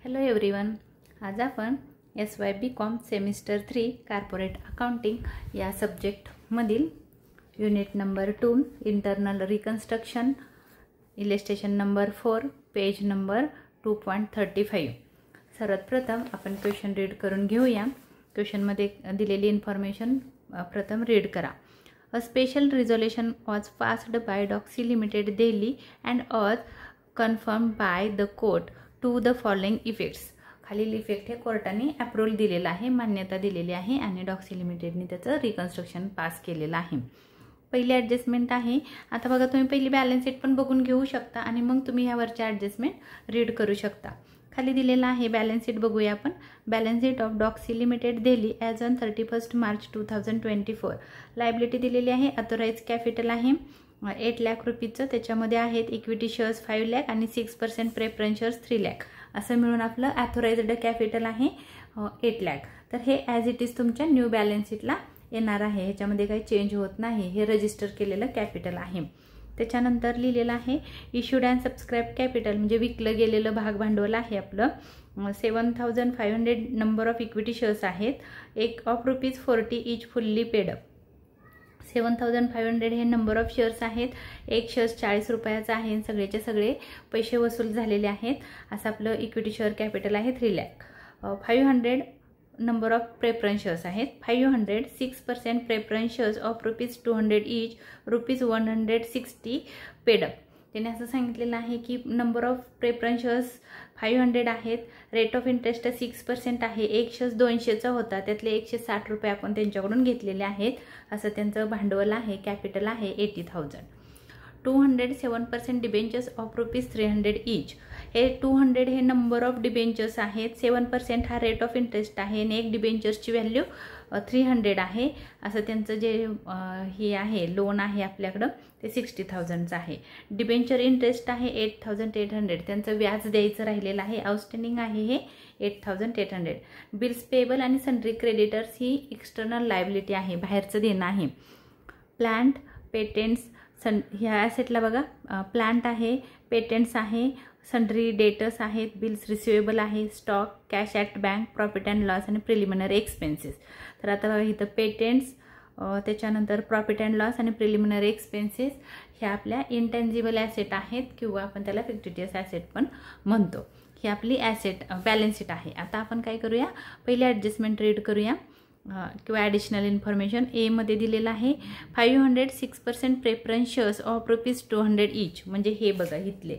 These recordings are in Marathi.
हॅलो एव्हरीवन, आज आपण SYBCom सेमिस्टर 3 कॉर्पोरेट अकाउंटिंग या सब्जेक्टमधील unit number 2 internal reconstruction illustration number 4 page number 2.35 सर्वात प्रथम आपण क्वेश्चन रीड करून घेऊया। क्वेश्चनमध्ये दिलेली इन्फॉर्मेशन प्रथम रीड करा। A special resolution was passed by Doxy Limited Delhi and was confirmed by the court to the following effects। खालील इफेक्ट हे कोर्टाने अप्रूव्हल दिलेला आहे, मान्यता दिलेली आहे आणि डॉक्सी लिमिटेडने त्याचं रिकन्स्ट्रक्शन पास केलेलं आहे। पहिली ॲडजस्टमेंट आहे। आता बघा, तुम्ही पहिली बॅलन्स शीट पण बघून घेऊ शकता आणि मग तुम्ही यावरची ॲडजस्टमेंट रीड करू शकता। खाली दिलेला आहे बॅलन्स शीट, बघूया आपण। Balance sheet of Doxy limited Delhi as on 31 March 2024। Liability दिलेली आहे, अथोराइज कॅपिटल आहे 8 लाख रुपीचं, त्याच्यामध्ये आहेत इक्विटी शेअर्स 5 लाख आणि 6% प्रेफरन्स शेअर्स 3 लाख, असं मिळून आपलं अथोराइज्ड कॅपिटल आहे 8 लाख। तर हे ॲज इट इज तुमच्या न्यू बॅलन्स शीटला येणार आहे, ह्याच्यामध्ये काही चेंज होत नाही, हे रजिस्टर केलेलं कॅपिटल आहे। त्याच्यानंतर लिहिलेलं आहे इश्यूड अँड सबस्क्राइब कॅपिटल, म्हणजे विकलं गेलेलं भाग भांडवल आहे आपलं 7500 नंबर ऑफ इक्विटी शेअर्स आहेत, एक of ₹40 each fully paid up. 7500 हे नंबर ऑफ शेअर्स आहेत, एक शेअर्स 40 रुपयाचा आहे, सगळेचे सगळे पैसे वसूल झालेले आहेत, असं आपलं इक्विटी शेअर कॅपिटल आहे 3 lakh. 500 number of preference shares आहेत 500, 6% preference shares of ₹200 each, ₹160 paid up. त्याने असं सांगितलेलं आहे की नंबर ऑफ प्रेफरन्स शेअर्स 500 आहेत, रेट ऑफ इंटरेस्ट 6% आहे, एक शेअर्स 200चा होता, त्यातले 160 रुपये आपण त्यांच्याकडून घेतलेले आहेत, असं त्यांचं भांडवल आहे, कॅपिटल आहे 80,000। 207% डिबेंचर्स ऑफ ₹300 इच, हे 200 हे नंबर ऑफ डिबेंचर्स आहेत, 7% हा रेट ऑफ इंटरेस्ट आहे आणि एक डिबेंचर्सची व्हॅल्यू 300 आहे, असं त्यांचं जे हे आहे लोन आहे आपल्याकडं ते 60,000चं आहे। डिबेंचर इंटरेस्ट आहे 8,800, त्यांचं व्याज द्यायचं राहिलेलं आहे, आउटस्टँडिंग आहे हे 8,800। बिल्स पेबल आणि सन्ड्री क्रेडिटर्स ही एक्सटर्नल लायबिलिटी आहे, बाहेरचं देणं आहे। प्लांट पेटेंट्स ह्या ॲसेटला बघा, प्लांट आहे, पेटेंट्स आहे, सन्ड्री डेटर्स आहेत, बिल्स रिसिवेबल आहे, stock, cash at bank, profit and loss आणि प्रिलिमिनरी एक्सपेन्सेस। तर आता बघा इथं पेटेंट्स, त्याच्यानंतर प्रॉफिट अँड लॉस आणि प्रिलिमिनरी एक्सपेन्सेस ह्या आपल्या इंटेन्जिबल ॲसेट आहेत किंवा आपण त्याला फिक्टिटियस ॲसेट पण म्हणतो। ही आपली ॲसेट बॅलन्स शीट आहे। आता आपण काय करूया, पहिली ॲडजस्टमेंट रीड करूया किंवा ॲडिशनल इन्फॉर्मेशन। ए मध्ये दिलेलं आहे 500, 6% प्रेफरन्स शेअर्स ऑफ ₹200 इच, म्हणजे हे बघा इथले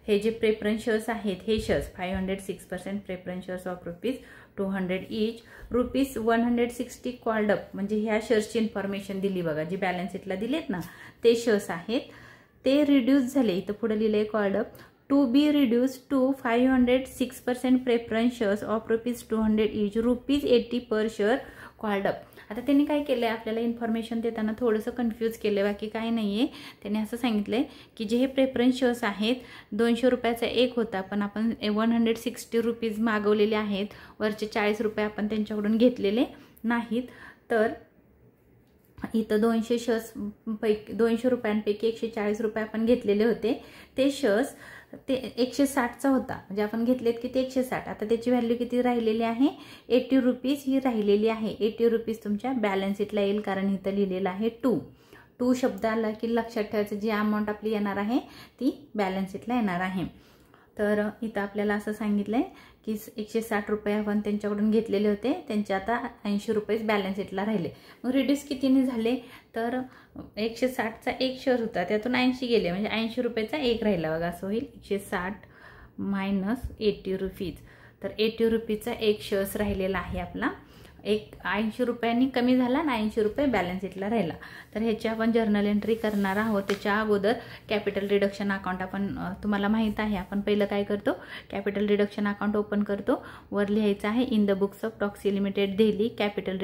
हे जे प्रेफरन्स शेअर्स आहेत हे shares 500, 6% preference shares of ₹200 each, ₹160 called up, म्हणजे ह्या शेअर्सची इन्फॉर्मेशन दिली बघा, जी बॅलन्स शीटला दिलेत ना ते शेअर्स आहेत, ते रिड्यूस झाले, इथं पुढे लिहिले called up to be reduce to 500, 6% preference shares of ₹200 each, ₹80 per share called up. आता त्यांनी काय केलं आहे, आपल्याला इन्फॉर्मेशन देताना थोडंसं कन्फ्यूज केलं, बाकी काही नाही आहे। त्यांनी असं सांगितलं आहे की जे हे प्रेफरन्स शेअर्स आहेत 200 रुपयाचा एक होता, पण आपण 160 रुपीज मागवलेले आहेत, वरचे 40 रुपये आपण त्यांच्याकडून घेतलेले नाहीत, तर इथं 200 शेअर्स पैकी 200 रुपयांपैकी 140 रुपये आपण घेतलेले होते, ते शेअर्स ते 160चा होता, म्हणजे आपण घेतलेत की ते 160, आता त्याची व्हॅल्यू किती राहिलेली आहे 80 रुपीज ही राहिलेली आहे। 80 रुपीज तुमच्या बॅलन्स शीटला येईल, कारण इथं लिहिलेलं आहे 2 शब्द आला की लक्षात ठेवायचं, जी अमाऊंट आपली येणार आहे ती बॅलन्स शीटला येणार आहे। तर इथं आपल्याला असं सांगितलं आहे की 160 रुपये आपण त्यांच्याकडून घेतलेले होते, त्यांचे आता 80 रुपयेच बॅलन्स शीटला राहिले। मग रिड्यूस कितीने झाले, तर 160चा एक शेअर होता, त्यातून 80 गेले, म्हणजे 80 रुपयाचा एक राहिला बघा, असं होईल 160 मायनस 80 रुपीज, तर 80 रुपीचा एक शेअर्स राहिलेला आहे आपला, एक 80 रुपयांनी कमी झाला आणि 80 रुपये बॅलन्स शीटला राहिला। तर ह्याची आपण जर्नल एंट्री करणार आहोत। त्याच्या अगोदर कॅपिटल रिडक्शन अकाउंट आपण तुम्हाला माहीत आहे, आपण पहिलं काय करतो, कॅपिटल रिडक्शन अकाउंट ओपन करतो, वर लिहायचं आहे in the books of Doxy limited Delhi capital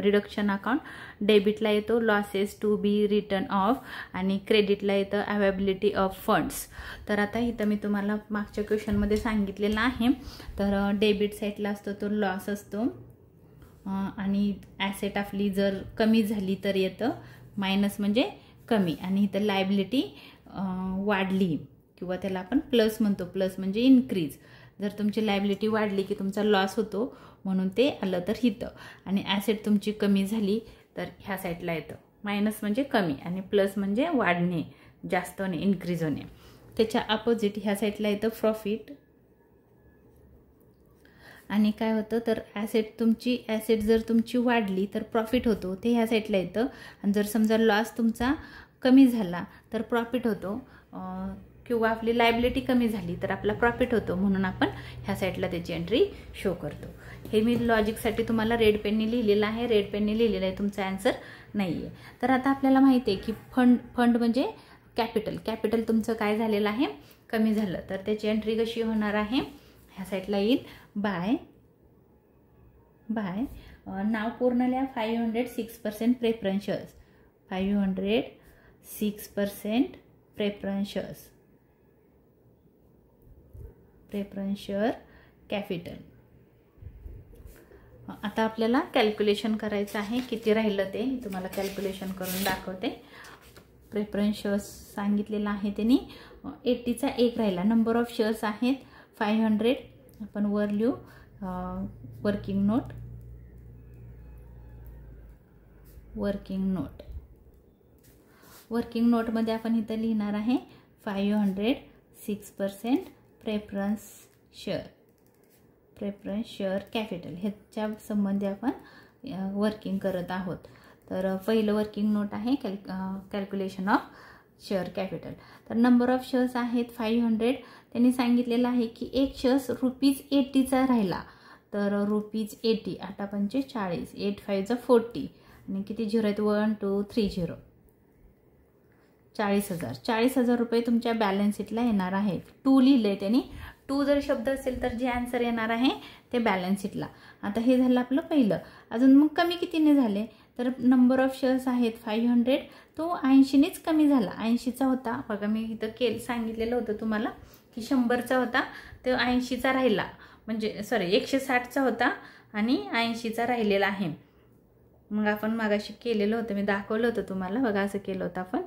reduction account, डेबिटला येतो losses to be written off आणि क्रेडिटला येतं अवेबिलिटी ऑफ फंड्स। तर आता इथं मी तुम्हाला मागच्या क्वेश्चनमध्ये सांगितलेलं आहे, तर डेबिट साईडला असतो तो लॉस असतो आणि ॲसेट आपली जर कमी झाली तर येतं मायनस म्हणजे कमी, आणि इथं लायबिलिटी वाढली किंवा त्याला आपण प्लस म्हणतो, प्लस म्हणजे इन्क्रीज, जर तुमची लायबिलिटी वाढली की तुमचा लॉस होतो, म्हणून ते आलं तर इथं. आणि ॲसेट तुमची कमी झाली तर ह्या साईडला येतं. मायनस म्हणजे कमी आणि प्लस म्हणजे वाढणे, जास्त होणे, इन्क्रीज होणे. त्याच्या अपोजिट ह्या साईडला येतं प्रॉफिट. आणि काय होतं तर ॲसेट जर तुमची वाढली तर प्रॉफिट होतो, ते ह्या साईडला येतं. आणि जर समजा लॉस तुमचा कमी झाला तर प्रॉफिट होतो, किंवा आपली लायबिलिटी कमी झाली तर आपला प्रॉफिट होतो, म्हणून आपण ह्या साईडला त्याची एंट्री शो करतो. हे मी लॉजिकसाठी तुम्हाला रेड पेनने लिहिलेलं आहे. रेड पेनने लिहिलेलं आहे, तुमचा आन्सर नाही आहे. तर आता आपल्याला माहिती आहे की फंड म्हणजे कॅपिटल तुमचं काय झालेलं आहे, कमी झालं. तर त्याची एंट्री कशी होणार आहे, ह्या साईडला येईल बाय नाव पूर्ण लिहा 506% preference shares, 506% preference share capital. आता आपल्याला कॅल्क्युलेशन करायचं आहे, किती राहिलं ते तुम्हाला कॅल्क्युलेशन करून दाखवते. प्रेफरन्स शेअर्स सांगितलेलं आहे त्यांनी 80चा 1 राहिला. नंबर ऑफ शेअर्स आहेत 500. आपण वर लिहू वर्किंग नोटमध्ये आपण इथं लिहिणार आहे 506% प्रेफरन्स शेअर कॅपिटल. ह्याच्या संबंधी आपण वर्किंग करत आहोत. तर पहिलं वर्किंग नोट आहे कॅल्क्युलेशन ऑफ शेअर कॅपिटल. तर नंबर ऑफ शेअर्स आहेत 500. त्यांनी सांगितलेलं आहे की एक शेअर्स ₹80चा राहिला, तर ₹80, 8 पंचे 40, 8 5 40 आणि किती झिरो आहेत, 1 2 3 झिरो, 40,000 रुपये तुमच्या बॅलन्स शीटला येणार आहे. 2 लिहिलंय त्यांनी. 2 जर शब्द असेल तर जे आन्सर येणार आहे ते बॅलन्स शीटला. आता हे झालं आपलं पहिलं. अजून मग कमी कितीने झाले, तर नंबर ऑफ शेअर्स आहेत 500, तो 80नेच कमी झाला. 80चा होता बघा, मी इथं सांगितलेलं होतं तुम्हाला की 100चा होता, तो 80चा राहिला, म्हणजे 160चा होता आणि 80चा राहिलेला आहे. मग आपण मागाशी केलेलं होतं, मी दाखवलं होतं तुम्हाला बघा, असं केलं होतं आपण.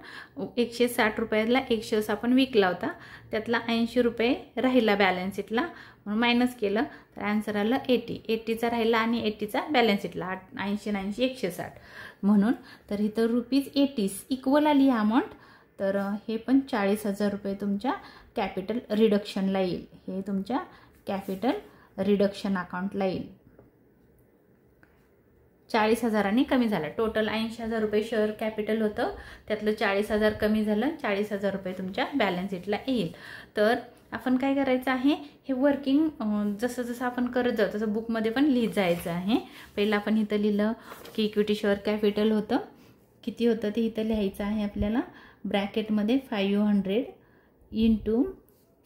160 रुपयाला 1 शेअर्स आपण विकला होता, त्यातला 80 रुपये राहिला बॅलन्स शीटला, म्हणून मायनस केलं तर आन्सर आलं 80चा राहिला आणि 80चा बॅलन्स शीटला, 80 80 160 म्हणून. तर इथं ₹80 इक्वल आली अमाऊंट. तर हे पण 40,000 रुपये तुमच्या कॅपिटल रिडक्शनला येईल. हे तुमच्या कॅपिटल रिडक्शन अकाउंटला येईल. 40,000 कमी झालं. टोटल 80,000 रुपये शेअर कॅपिटल होतं, त्यातलं 40,000 कमी झालं, 40,000 रुपये तुमच्या बॅलन्स शीटला येईल. तर आपण काय करायचं आहे, हे वर्किंग जसं जसं आपण करत जाऊ तसं बुकमध्ये पण लिहित जायचं आहे. पहिलं आपण इथं लिहिलं की इक्विटी शेअर कॅपिटल होतं, किती होतं ते इथं लिहायचं आहे आपल्याला. ब्रॅकेटमध्ये 500 इंटू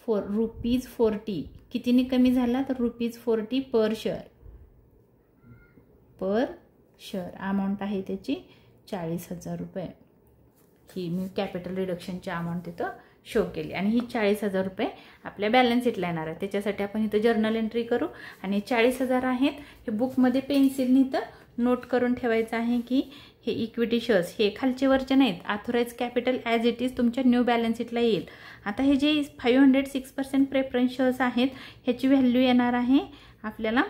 ₹40 कितीने कमी झाला, तर ₹40 पर शेअर अमाऊंट आहे त्याची 40,000 रुपये. ही मी कॅपिटल रिडक्शनची अमाऊंट तिथं शो केली आणि ही 40,000 रुपये आपल्या बॅलन्स शीटला येणार आहे. त्याच्यासाठी आपण इथं जर्नल एंट्री करू. आणि 40,000 आहेत, हे बुकमध्ये पेन्सिलने इथं नोट करून ठेवायचं आहे की हे इक्विटी शेअर्स हे खालचे वरचे नाहीत, authorise capital as it is तुमच्या न्यू बॅलन्स शीटला येईल. आता हे जे 506% प्रेफरन्स शेअर्स आहेत ह्याची व्हॅल्यू येणार आहे आपल्याला,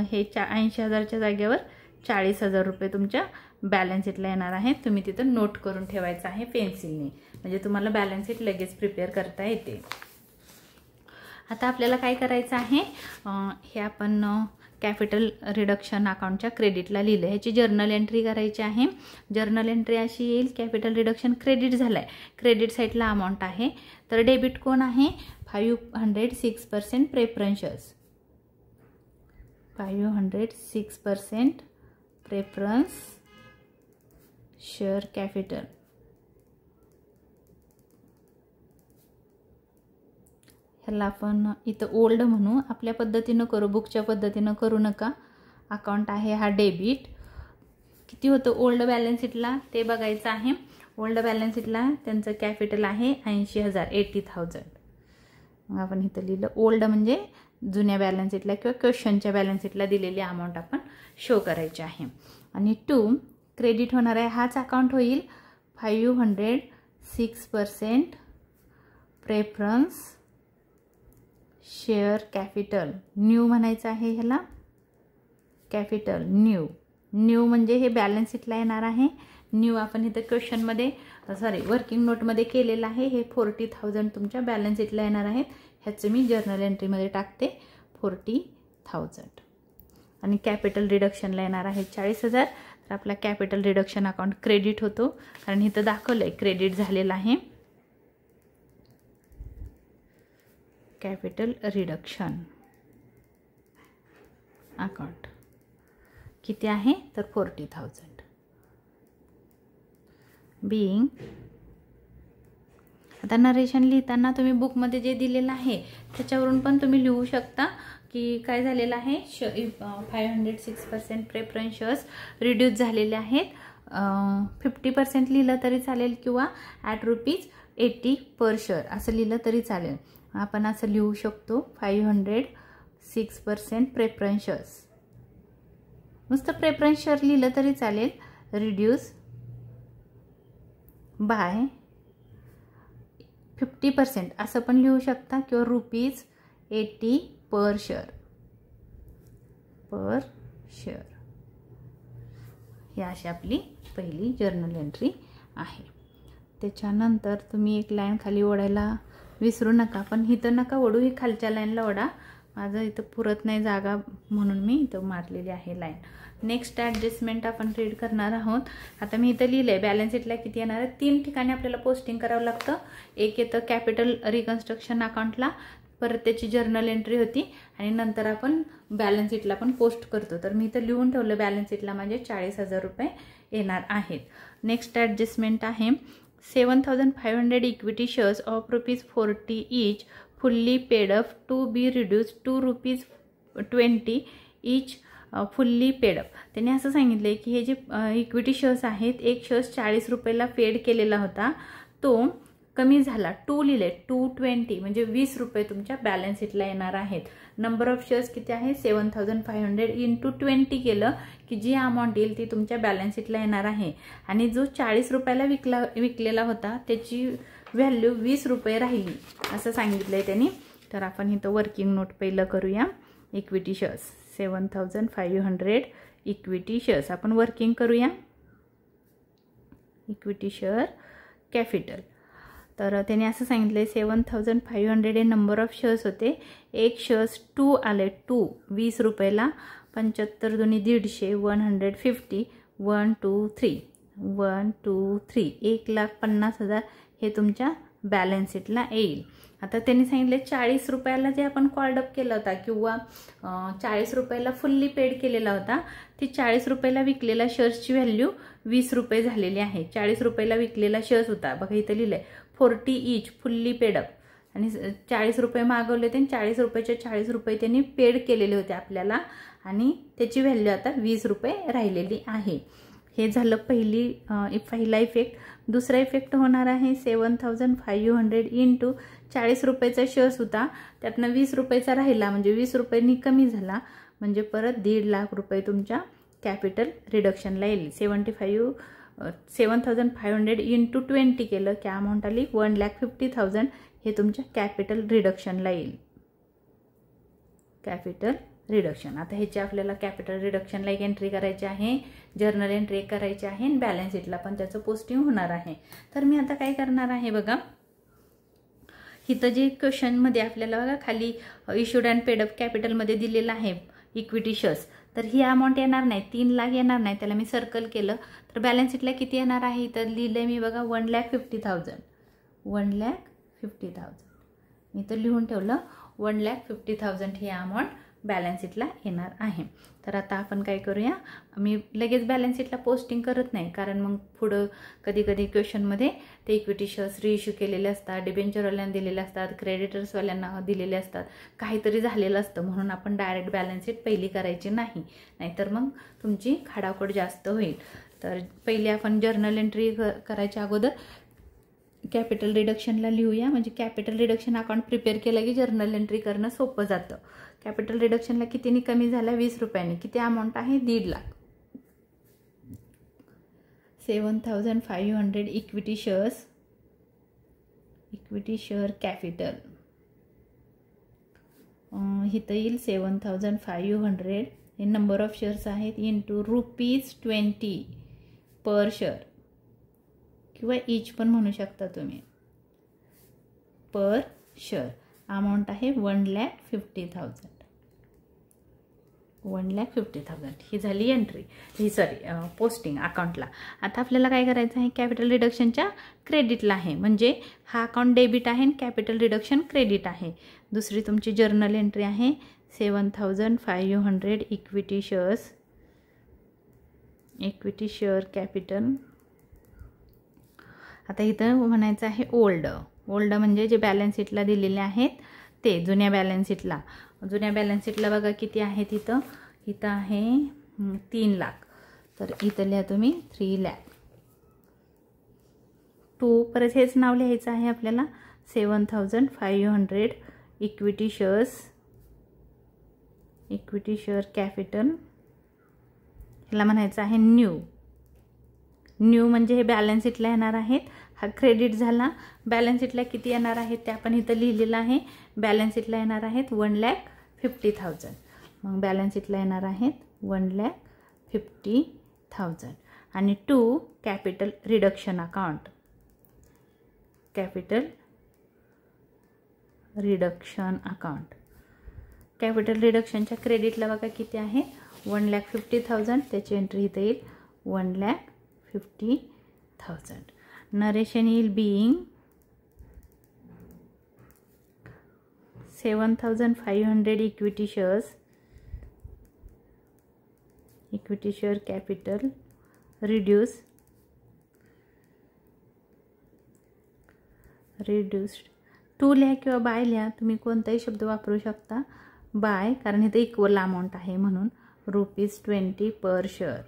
हे 80,000च्या जागेवर 40,000 रुपये तुमच्या बॅलन्स शीटला येणार आहे. तुम्ही तिथं नोट करून ठेवायचं आहे पेन्सिलने, म्हणजे तुम्हाला बॅलन्स शीट लगेच प्रिपेअर करता येते. आता आपल्याला काय करायचं आहे, हे आपण कॅपिटल रिडक्शन अकाउंटच्या क्रेडिटला लिहिलं, ह्याची जर्नल एंट्री करायची आहे. जर्नल एंट्री अशी येईल, कॅपिटल रिडक्शन क्रेडिट झालं आहे, क्रेडिट साईडला अमाऊंट आहे. तर डेबिट कोण आहे, 506% preference shares, 506% preference share capital. ह्याला आपण इथं ओल्ड म्हणू, आपल्या पद्धतीनं करू, बुकच्या पद्धतीनं करू नका. अकाउंट आहे हा डेबिट. किती होतं ओल्ड बॅलन्स शीटला ते बघायचं आहे. ओल्ड बॅलन्स शीटला त्यांचं कॅपिटल आहे 80,000, 80,000. मग आपण इथं लिहिलं ओल्ड म्हणजे जुन्या बॅलन्स शीटला किंवा क्वेश्चनच्या बॅलन्स शीटला दिलेली अमाऊंट आपण शो करायची आहे. आणि 2 क्रेडिट होणार आहे, हाच अकाउंट होईल 506% प्रेफरन्स शेअर कॅपिटल न्यू म्हणायचं आहे ह्याला, कॅपिटल न्यू. न्यू म्हणजे हे बॅलन्स शीटला येणार आहे. न्यू आपण इथं क्वेश्चनमध्ये वर्किंग नोटमध्ये केलेलं आहे. हे 40,000 तुमच्या बॅलन्स शीटला येणार आहेत. ह्याचं मी जर्नल एंट्रीमध्ये टाकते 40,000. आणि कॅपिटल रिडक्शनला येणार आहे 40,000. तर आपला कॅपिटल रिडक्शन अकाउंट क्रेडिट होतो, कारण इथं दाखवलं आहे क्रेडिट झालेलं आहे. कॅपिटल रिडक्शन अकाउंट किती आहे तर 40,000. बीइंग, आता नरेशन लिहिताना तुम्ही बुकमध्ये जे दिलेलं आहे त्याच्यावरून पण तुम्ही लिहू शकता की काय झालेलं आहे. 506% प्रेफरन्स शेअर्स रिड्यूस झालेले आहेत. 50% लिहिलं तरी चालेल किंवा ₹80 पर शेअर असं लिहिलं तरी चालेल. आपण असं लिहू शकतो 506% प्रेफरन्स शेअर्स. नुसतं प्रेफरन्स शेअर लिहिलं तरी चालेल. रिड्यूस बाय 50% असं पण लिहू शकता किंवा ₹80 पर शेअर. ही अशी आपली पहिली जर्नल एंट्री आहे. त्याच्यानंतर तुम्ही एक लाईन खाली ओढायला विसरू नका, पण इथं नका ओढू, ही खालच्या लाईनला ओढा. माझं इथं पुरत नाही जागा म्हणून मी इथं मारलेली आहे लाईन. नेक्स्ट ॲडजस्टमेंट आपण रीड करणार आहोत. आता मी इथं लिहिलं आहे बॅलन्स शीटला किती येणार आहे. 3 ठिकाणी आपल्याला पोस्टिंग करावं लागतं. एक येतं कॅपिटल रिकन्स्ट्रक्शन अकाउंटला, परत त्याची जर्नल एंट्री होती आणि नंतर आपण बॅलन्स शीटला पण पोस्ट करतो. तर मी इथं लिहून ठेवलं बॅलन्स शीटला म्हणजे ₹40,000 येणार आहेत. नेक्स्ट ॲडजस्टमेंट आहे 7,500 equity shares of ₹40 each fully paid up to be reduce to ₹20 each fully paid up. त्यांनी असं सांगितलं आहे की हे जे इक्विटी शेअर्स आहेत, एक शेअर्स ₹40 पेड केलेला होता, तो कमी झाला. 2 लिहिले, 220 म्हणजे ₹20 तुमच्या बॅलन्स शीटला येणार आहेत. नंबर ऑफ शेअर्स किती आहे 7,500 × 20 केलं की जी अमाऊंट येईल ती तुमच्या बॅलन्स शीटला येणार आहे. आणि जो ₹40 विकलेला होता त्याची व्हॅल्यू ₹20 राहिली असं सांगितलंय त्यांनी. तर आपण इथं वर्किंग नोट पहिलं करूया. इक्विटी शेअर्स 7,500 इक्विटी शेअर्स आपण वर्किंग करूया. Equity share capital. तर त्याने असं सांगितलं 7,500 हे नंबर ऑफ शेअर्स होते. एक शेअर्स 2 आले, 2 ₹20, 75 × 2 150, 150 1 2 3 1 2 3 1,50,000 हे तुमच्या बॅलन्स शीटला येईल. आता त्यांनी सांगितले ₹40 जे आपण कॉल्ड अप केला होता किंवा ₹40 फुल्ली पेड केलेला होता, ती ₹40 विकलेला शेअर्सची व्हॅल्यू ₹20 झालेली आहे. ₹40 विकलेला शेअर्स होता, बघा इथं लिहिलंय 40 each फुल्ली पेड अप, आणि ₹40 मागवले होते आणि ₹40चे ₹40 त्यांनी पेड केलेले होते आपल्याला, आणि त्याची व्हॅल्यू आता ₹20 राहिलेली आहे. हे झालं पहिला इफेक्ट. दुसरा इफेक्ट होणार आहे 7,500 × ₹40चा शेअर्स होता, त्यातनं ₹20 राहिला म्हणजे ₹20 कमी झाला, म्हणजे परत ₹1,50,000 तुमच्या कॅपिटल रिडक्शनला येईल. 7,500 × 20 केलं की अमाऊंट आली 1,50,000 हे तुमच्या कॅपिटल रिडक्शनला येईल. Capital reduction. आता ह्याची आपल्याला कॅपिटल रिडक्शनला एक एंट्री करायची आहे, जर्नल एंट्री करायची आहे आणि बॅलन्स शीटला पण त्याचं पोस्टिंग होणार आहे. तर मी आता काय करणार आहे बघा, इथं जे क्वेश्चनमध्ये आपल्याला बघा खाली इश्यूड अँड पेड अप कॅपिटलमध्ये दिलेलं आहे इक्विटी शेअर्स, तर ही अमाऊंट येणार नाही, 3 लाख येणार नाही, त्याला मी सर्कल केलं. तर बॅलन्स शीटला किती येणार आहे तर लिहिलंय मी बघा 1,50,000. 1,50,000 मी तर लिहून ठेवलं 1,50,000 ही अमाऊंट बॅलन्स शीटला येणार आहे. तर आता आपण काय करूया, मी लगेच बॅलन्स शीटला पोस्टिंग करत नाही, कारण मग पुढं कधी कधी क्वेश्चनमध्ये ते इक्विटी शेअर्स रिइश्यू केलेले असतात, डिबेंचरवाल्यांना दिलेले असतात, क्रेडिटर्सवाल्यांना दिलेले असतात, काहीतरी झालेलं असतं, म्हणून आपण डायरेक्ट बॅलन्स शीट पहिली करायची नाही, नाहीतर मग तुमची खाडाखोड जास्त होईल. तर पहिले आपण जर्नल एंट्री करायच्या अगोदर कॅपिटल रिडक्शनला लिहूया, म्हणजे कॅपिटल रिडक्शन अकाउंट प्रिपेअर केलं की जर्नल एंट्री करणं सोपं जातं. कॅपिटल रिडक्शनला कितीने कमी झाला ₹20. किती अमाऊंट आहे 1,50,000. 7,500 इक्विटी शेअर कॅपिटल इथं येईल 7,500 हे नंबर ऑफ शेअर्स आहेत इंटू ₹20 पर शेअर किंवा ईच पण म्हणू शकता तुम्ही पर शेअर. अमाऊंट आहे 1,50,000. 1,50,000 ही झाली एंट्री, ही पोस्टिंग अकाउंटला. आता आपल्याला काय करायचं आहे, कॅपिटल रिडक्शनच्या क्रेडिटला आहे, म्हणजे हा अकाउंट डेबिट आहे आणि कॅपिटल रिडक्शन क्रेडिट आहे. दुसरी तुमची जर्नल एंट्री आहे 7,500 इक्विटी शेअर कॅपिटल. आता इथं म्हणायचं आहे ओल्ड म्हणजे जे बॅलन्स शीटला दिलेले आहेत ते, जुन्या बॅलन्स शीटला बघा किती आहेत इथं आहे 3 लाख. तर इथं लिहा तुम्ही 3 लाख. परत हेच नाव लिहायचं आहे आपल्याला 7,500 इक्विटी शेअर कॅपिटल. ह्याला म्हणायचं आहे न्यू म्हणजे हे बॅलन्स शीटला येणार आहेत. हा क्रेडिट झाला. बॅलन्स शीटला किती येणार आहेत ते आपण इथं लिहिलेलं आहे. बॅलन्स शीटला येणार आहेत 1,50,000. मग बॅलन्स शीटला येणार आहेत 1,50,000 आणि कॅपिटल रिडक्शन अकाउंट. कॅपिटल रिडक्शनच्या क्रेडिटला बघा किती आहे 1,50,000. त्याची एंट्री इथं येईल 1,50,000. नरेशन येईल being 7,500 equity share capital reduced 2 लिहा किंवा बाय लिहा, तुम्ही कोणताही शब्द वापरू शकता. बाय कारण इथं इक्वल अमाऊंट आहे म्हणून ₹20 पर शेअर.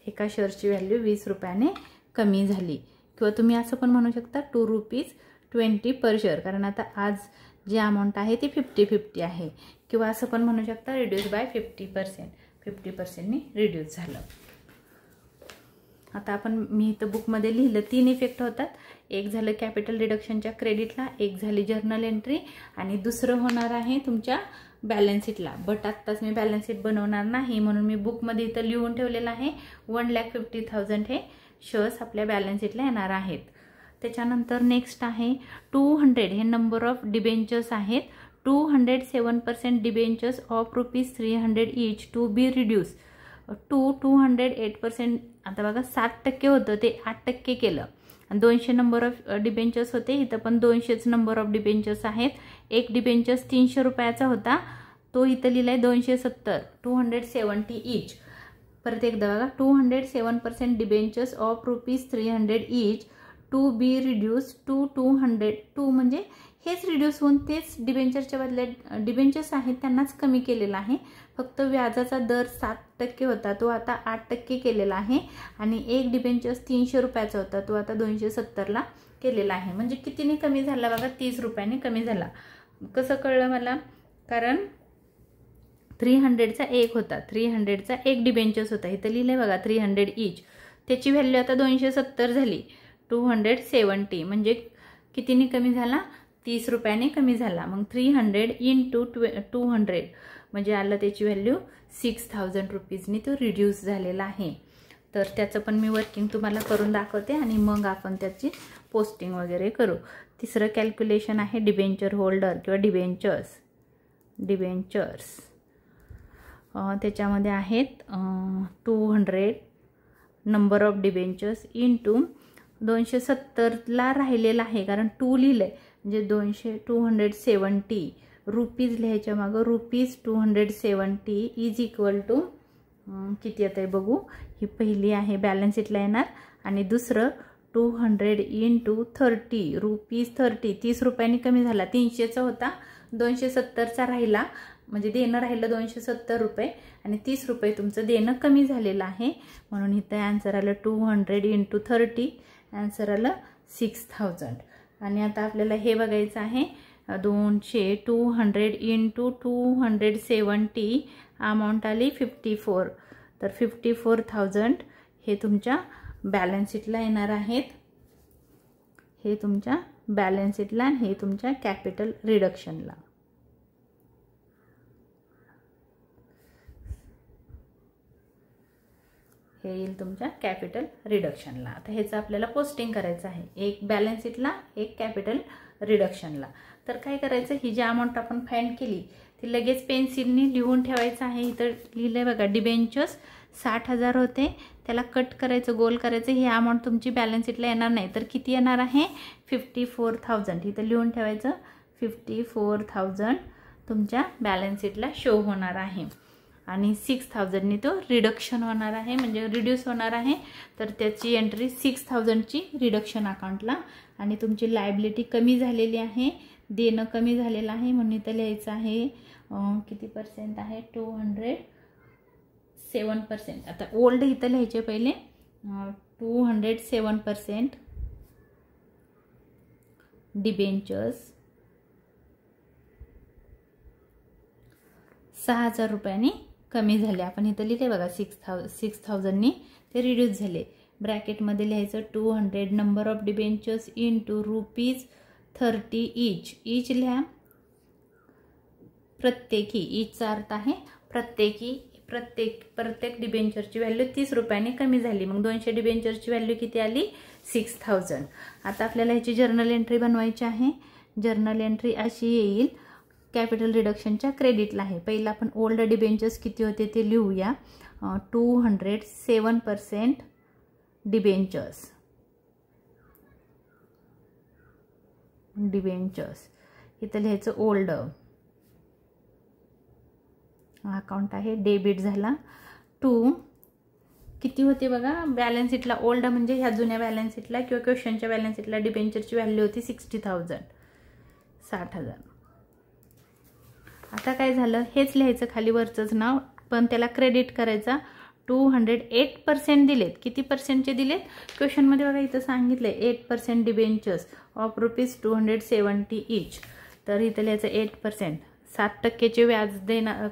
एका शेअरची व्हॅल्यू ₹20 कमी झाली. किंवा तुम्ही असं पण म्हणू शकता ₹2.20 पर शेअर, कारण आता आज जी अमाऊंट आहे ती 50-50 आहे. किंवा असं पण म्हणू शकता रिड्यूस बाय 50%नी रिड्यूस झालं. आता मी इथं बुकमध्ये लिहिलं 3 इफेक्ट होतात. एक झालं कॅपिटल रिडक्शनच्या क्रेडिटला, एक झाली जर्नल एंट्री आणि दुसरं होणार आहे तुमच्या बॅलन्स शीटला. बट आत्ताच मी बॅलन्स शीट बनवणार नाही म्हणून मी बुकमध्ये इथं लिहून ठेवलेलं आहे 1,50,000 हे शेअर्स आपल्या बॅलन्स शीटला येणार आहेत. त्याच्यानंतर नेक्स्ट आहे 200 हे नंबर ऑफ डिबेंचर्स आहेत. 207% debentures of ₹300 each to be reduce 208%. आता बघा 7% होतं ते 8% केलं. 200 नंबर ऑफ डिबेंचर्स होते, इथं पण 200च नंबर ऑफ डिबेंचर्स आहेत. एक डिबेंचर्स ₹300 होता, तो इथं लिहिलाय 270 270 ईच. परत एकदा बघा 207% debentures of ₹300 each to be reduce to 202 म्हणजे हेच रिड्यूस होऊन तेच डिबेंचरच्या बदल्यात डिबेंचर्स आहेत त्यांनाच कमी केलेला आहे. फक्त व्याजाचा दर 7% होता, तो आता 8% केलेला आहे. आणि एक डिबेंचर्स ₹300 होता, तो आता 270ला केलेला आहे. म्हणजे कितीने कमी झाला बघा, ₹30 कमी झाला. कसं कळलं मला, कारण 300चा एक होता, 300चा एक डिबेंचर्स होता, इथं लिहिलंय बघा 300 ईच. त्याची व्हॅल्यू आता 270 झाली, 270 म्हणजे कितीने कमी झाला, ₹30 कमी झाला. मग 300 इंटू 200 म्हणजे आलं त्याची व्हॅल्यू ₹6,000 तो रिड्यूस झालेला आहे. तर त्याचं पण मी वर्किंग तुम्हाला करून दाखवते आणि मग आपण त्याची पोस्टिंग वगैरे करू. तिसरं कॅल्क्युलेशन आहे डिबेंचर होल्डर किंवा डिबेंचर्स. त्याच्यामध्ये आहेत 200 नंबर ऑफ डिबेंचर्स इंटू 270ला राहिलेला आहे, कारण 2 लिहिलंय म्हणजे 270 रुपीज लिहायच्या मागं ₹270 इज इक्वल टू किती येत आहे बघू. ही पहिली आहे बॅलन्स शीटला येणार आणि दुसरं 200 इंटू 30 ₹30 कमी झाला. 300चा होता 270चा राहिला, म्हणजे देणं राहिलं ₹270 आणि ₹30 तुमचं देणं कमी झालेलं आहे. म्हणून इथं आन्सर आलं 200 इंटू 30, आन्सर आलं 6,000. आणि आता आपल्याला हे बघायचं आहे 200 इंटू 270 अमाऊंट आली 54. तर 54,000 हे तुमच्या बॅलन्स शीटला येणार आहेत. हे तुमच्या बॅलन्स शीटला आणि हे तुमच्या कॅपिटल रिडक्शनला. हे येईल तुमच्या कॅपिटल रिडक्शनला. आता ह्याचं आपल्याला पोस्टिंग करायचं आहे, एक बॅलन्स शीटला एक कॅपिटल रिडक्शनला. तर काय करायचं, ही जी अमाऊंट आपण फाइंड केली ती लगेच पेन्सिलनी लिहून ठेवायचं आहे. इथं लिहिलंय बघा, डिबेंचर्स 60,000 होते, त्याला कट करायचं, गोल करायचं. ही अमाऊंट तुमची बॅलन्स शीटला येणार नाही, तर किती येणार आहे 54,000. इथं लिहून ठेवायचं 54,000 तुमच्या बॅलन्स शीटला शो होणार आहे. आणि 6,000नी तो रिडक्शन होणार आहे, म्हणजे रिड्यूस होणार आहे. तर त्याची एंट्री 6,000ची रिडक्शन अकाउंटला. आणि तुमची लायबिलिटी कमी झालेली आहे, देणं कमी झालेलं आहे, म्हणून इथं लिहायचं आहे किती पर्सेंट आहे 207%. आता ओल्ड इथं लिहायचे पहिले 207% डिबेंचर्स 6,000 रुपयांनी कमी झाले. आपण इथं लिहिले बघा 6,000नी ते रिड्यूस झाले. ब्रॅकेटमध्ये लिहायचं 200 number of debentures into ₹30 each. Each लिहा, प्रत्येकी. ईचचा अर्थ आहे प्रत्येकी. प्रत्येक डिबेंचरची व्हॅल्यू 30 रुपयांनी कमी झाली. मग 200 डिबेंचरची व्हॅल्यू किती आली 6,000. आता आपल्याला ह्याची जर्नल एंट्री बनवायची आहे. जर्नल एंट्री अशी येईल, कॅपिटल रिडक्शनच्या क्रेडिटला आहे. पहिला आपण ओल्ड डिबेंचर्स किती होते ते लिहूया. 207% डिबेंचर्स इथं लिहायचं ओल्ड. अकाउंट आहे, डेबिट झाला. 2 किती होते बघा बॅलन्स शीटला ओल्ड, म्हणजे ह्या जुन्या बॅलन्स शीटला किंवा क्वेश्चनच्या बॅलन्स शीटला डिबेंचरची व्हॅल्यू होती 60,000. आता काय झालं, हेच लिहायचं खाली वरचंच नाव, पण त्याला क्रेडिट करायचा. 208% दिलेत. किती पर्सेंटचे दिलेत क्वेश्चनमध्ये बघा, इथं सांगितलंय 8% डिबेंचर्स ऑफ ₹270 ईच. तर इथं लिहायचं 8%. 7% व्याज देणार,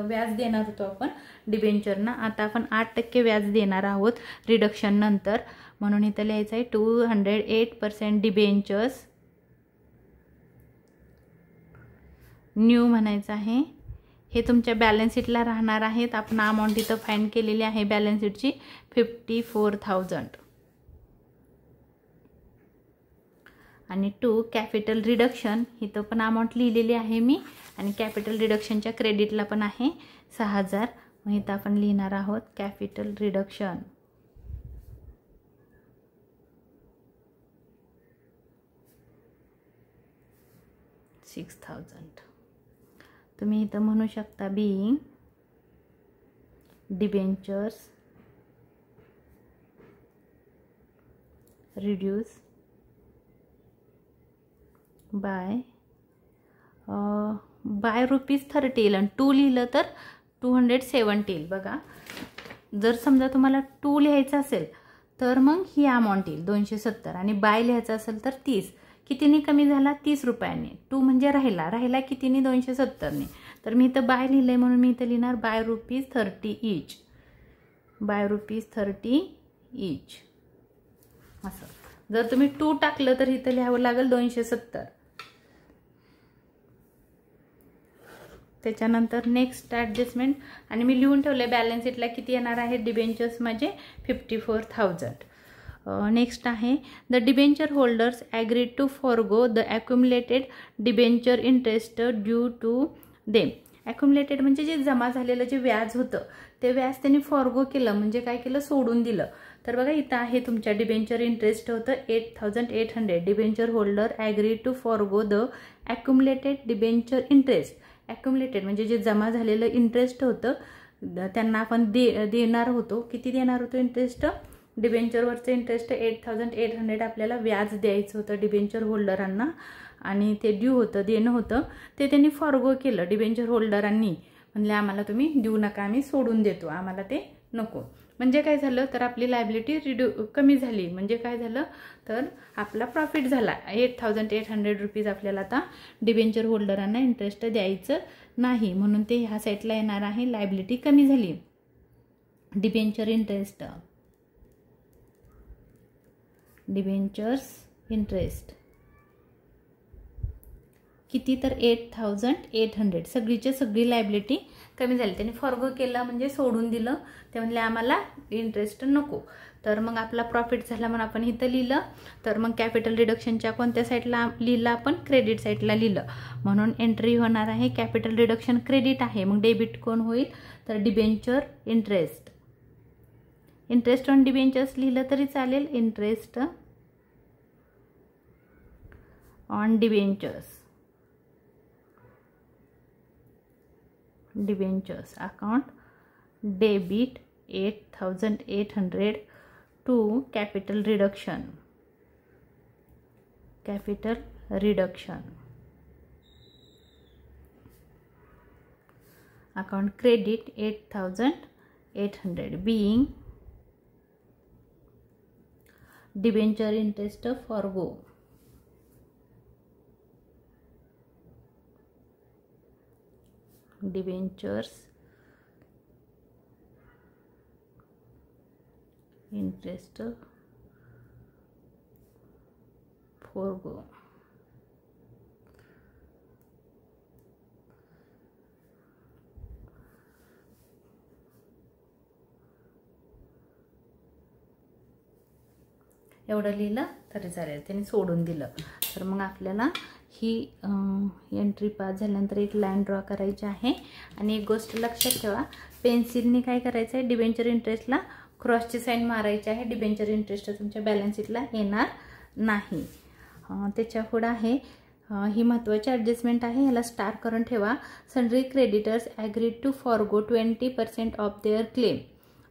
व्याज देणार होतो आपण डिबेंचरना. आता आपण 8% व्याज देणार आहोत रिडक्शन नंतर, म्हणून इथं लिहायचं आहे 208% डिबेंचर्स न्यू म्हणायचं आहे. हे तुमच्या बॅलन्स शीटला राहणार आहेत. आपण अमाऊंट इथं फाइंड केलेली आहे बॅलन्स शीटची 54,000. आणि 2 कॅपिटल रिडक्शन, इथं पण अमाऊंट लिहिलेली आहे मी, आणि कॅपिटल रिडक्शनच्या क्रेडिटला पण आहे 6,000. मग इथं आपण लिहिणार आहोत कॅपिटल रिडक्शन 6,000. तुम्ही इथं म्हणू शकता बीइंग डिबेंचर्स रिड्यूस बाय ₹30 येईल. आणि 2 लिहिलं तर 270 येईल. बघा, जर समजा तुम्हाला 2 लिहायचं असेल तर मग ही अमाऊंट येईल 270, आणि बाय लिहायचं असेल तर 30. कितीने कमी झाला 30 रुपयांनी. 2 म्हणजे राहिला कितीने 270ने. तर मी इथं बाय लिहिलंय म्हणून मी इथं लिहिणार बाय ₹30 ईच. असं. जर तुम्ही 2 टाकलं तर इथं लिहावं लागेल 270. त्याच्यानंतर नेक्स्ट ॲडजस्टमेंट, आणि मी लिहून ठेवले बॅलन्स शीटला किती येणार आहे डिबेंचर्स माझे 54,000. नेक्स्ट आहे the debenture holders agreed to forgo the accumulated debenture interest due to them. Accumulated म्हणजे जे जमा झालेलं जे व्याज होतं ते व्याज त्यांनी फॉरगो केलं, म्हणजे काय केलं, सोडून दिलं. तर बघा इथं आहे तुमच्या डिबेंचर इंटरेस्ट होतं 8,800. Debenture holder agreed to forgo the accumulated debenture interest. Accumulated म्हणजे जे जमा झालेलं इंटरेस्ट होतं त्यांना आपण देणार होतो. किती देणार होतो इंटरेस्ट, डिबेंचरवरचं इंटरेस्ट 8,800 आपल्याला व्याज द्यायचं होतं डिबेंचर होल्डरांना, आणि ते ड्यू होतं, देणं होतं, ते त्यांनी फॉरगो केलं डिबेंचर होल्डरांनी. म्हणले आम्हाला तुम्ही देऊ नका, आम्ही सोडून देतो, आम्हाला ते नको. म्हणजे काय झालं तर आपली लायबिलिटी कमी झाली. म्हणजे काय झालं तर आपला प्रॉफिट झाला. 8,800 रुपीज आपल्याला आता डिबेंचर होल्डरांना इंटरेस्ट द्यायचं नाही, म्हणून ते ह्या साईडला येणार आहे. लायबिलिटी कमी झाली. डिबेंचर इंटरेस्ट, डिबेंचर्स इंटरेस्ट किती तर 8,800 सगळीच्या सगळी लायबिलिटी कमी झाली. त्यांनी फॉरगो केलं म्हणजे सोडून दिलं. ते म्हणले आम्हाला इंटरेस्ट नको. तर मग आपला प्रॉफिट झाला म्हणून आपण इथं लिहिलं. तर मग कॅपिटल रिडक्शनच्या कोणत्या साईडला लिहिलं आपण? क्रेडिट साईडला लिहिलं. म्हणून एंट्री होणार आहे कॅपिटल रिडक्शन क्रेडिट आहे. मग डेबिट कोण होईल? तर debenture interest. Interest on debentures लिहिलं तरी चालेल. Interest on debentures. Debentures account debit 8,800 to capital reduction. Capital reduction account credit 8,800 being debenture interest forgo. Debentures interest forgo. एवढं लिहिलं तरी चालेल. त्यांनी सोडून दिलं. तर मग आपल्याला ही एंट्री पास झाल्यानंतर एक लाईन ड्रॉ करायची आहे. आणि एक गोष्ट लक्षात ठेवा, पेन्सिलने काय करायचं आहे? डिबेंचर इंटरेस्टला क्रॉसची साईन मारायची आहे. डिबेंचर इंटरेस्ट तुमच्या बॅलन्स शीटला येणार नाही. त्याच्या पुढे आहे ही महत्त्वाची ॲडजस्टमेंट आहे. ह्याला स्टार करून ठेवा. Sundry creditors agreed to forgo 20% of their claim.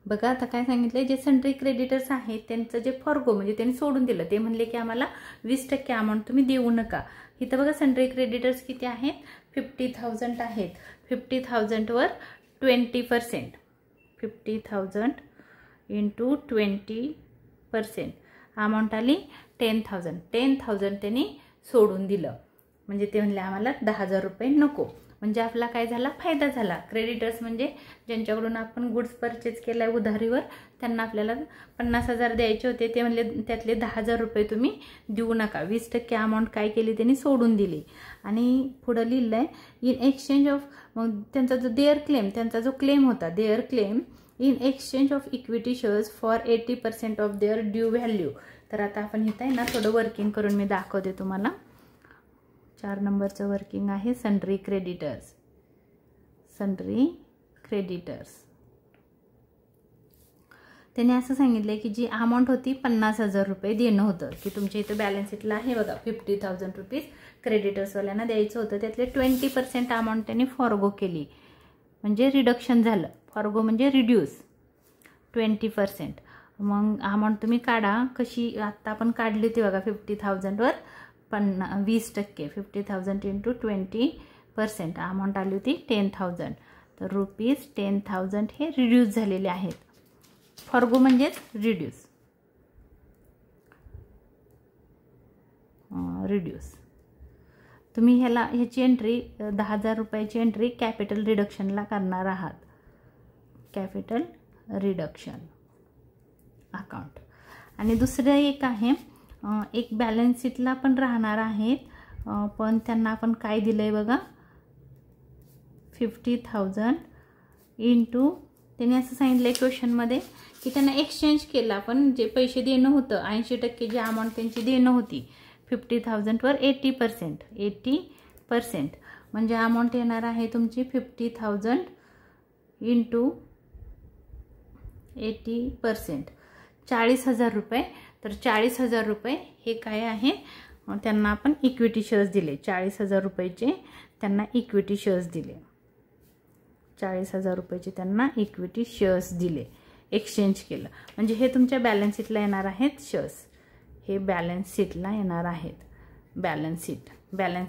बघा आता काय सांगितलंय, जे सन्ड्री क्रेडिटर्स आहेत त्यांचं जे फॉरगो म्हणजे त्यांनी सोडून दिलं. ते म्हणले की आम्हाला 20% अमाऊंट तुम्ही देऊ नका. इथं बघा सन्ड्री क्रेडिटर्स किती आहेत? 50,000 आहेत. 50,000 वर 20%. 50,000 इंटू 20% अमाऊंट आली 10,000. 10,000 त्यांनी सोडून दिलं. म्हणजे ते म्हणले आम्हाला 10,000 रुपये नको. म्हणजे आपला काय झाला? फायदा झाला. क्रेडिटर्स म्हणजे ज्यांच्याकडून आपण गुड्स परचेस केलाय उधारीवर, त्यांना आपल्याला 50,000 द्यायचे होते. ते म्हणले त्यातले 10,000 रुपये तुम्ही देऊ नका. 20% अमाऊंट काय केली? त्यांनी सोडून दिली. आणि पुढं लिहिलंय इन एक्सचेंज ऑफ, मग त्यांचा जो देअर क्लेम, त्यांचा जो क्लेम होता their claim in exchange of equity shares for 80% of their due value. तर आता आपण इथं आहे ना थोडं वर्किंग करून मी दाखवते तुम्हाला. 4 नंबरचं वर्किंग आहे सन्ड्री क्रेडिटर्स. सन्ड्री क्रेडिटर्स त्याने असं सांगितलंय की जी अमाऊंट होती 50,000 रुपये देणं होतं, की तुमच्या इथं बॅलन्स शीटला आहे बघा 50,000 रुपीज क्रेडिटर्सवाल्यांना द्यायचं होतं. त्यातले 20% अमाऊंट त्यांनी फॉरगो केली. म्हणजे रिडक्शन झालं. फॉरगो म्हणजे रिड्यूस 20%. मग अमाऊंट तुम्ही काढा. कशी आत्ता आपण काढली होती बघा 50,000 वर 20%. 50,000 इंटू 20% अमाऊंट आली होती 10,000. तर रुपीज 10,000 हे रिड्यूस झालेले आहेत. फॉरगो म्हणजेच रिड्यूस. रिड्यूस तुम्ही ह्याची एंट्री 10,000 रुपयाची एंट्री कॅपिटल रिडक्शनला करणार आहात. Capital reduction account. आणि दुसरं एक आहे, एक बॅलन्स शीटला पण राहणार आहेत, पण त्यांना आपण काय दिलंय बघा 50,000 इंटू, त्यांनी असं सांगितलंय क्वेश्चनमध्ये की त्यांना एक्सचेंज केला. पण जे पैसे देणं होतं 80% जी अमाऊंट त्यांची देणं होती 50,000 वर 80%. 80% म्हणजे अमाऊंट येणार आहे तुमची 50,000 इंटू 80% 40,000 रुपये. तर 40,000 रुपये हे काय आहे? त्यांना आपण इक्विटी शेअर्स दिले. 40,000 रुपयाचे त्यांना इक्विटी शेअर्स दिले. 40,000 रुपयाचे त्यांना इक्विटी शेअर्स दिले. एक्सचेंज केलं. म्हणजे हे तुमच्या बॅलन्स शीटला येणार आहेत शेअर्स. हे बॅलन्स शीटला येणार आहेत. बॅलन्स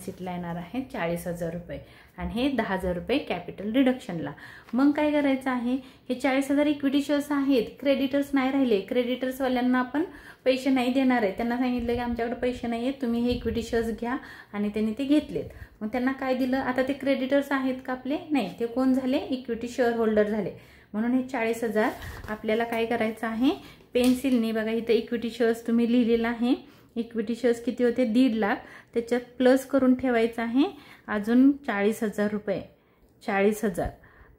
शीटला येणार आहेत 40,000 रुपये. आणि हे 10,000 रुपये कॅपिटल रिडक्शनला. मग काय करायचं आहे? हे 40,000 इक्विटी शेअर्स आहेत. क्रेडिटर्स नाही राहिले. क्रेडिटर्सवाल्यांना आपण पैसे नाही देणार आहे. त्यांना सांगितलं की आमच्याकडे पैसे नाही आहेत, तुम्ही हे इक्विटी शेअर्स घ्या. आणि त्यांनी ते घेतलेत. मग त्यांना काय दिलं? आता ते क्रेडिटर्स आहेत का आपले? नाही. ते कोण झाले? इक्विटी शेअर होल्डर झाले. म्हणून हे 40,000 आपल्याला काय करायचं आहे? पेन्सिलने बघा इथं इक्विटी शेअर्स तुम्ही लिहिलेलं आहे. इक्विटी शेअर्स किती होते 1.5 लाख, त्याच्यात प्लस करून ठेवायचं आहे अजून 40,000 रुपये, 40,000.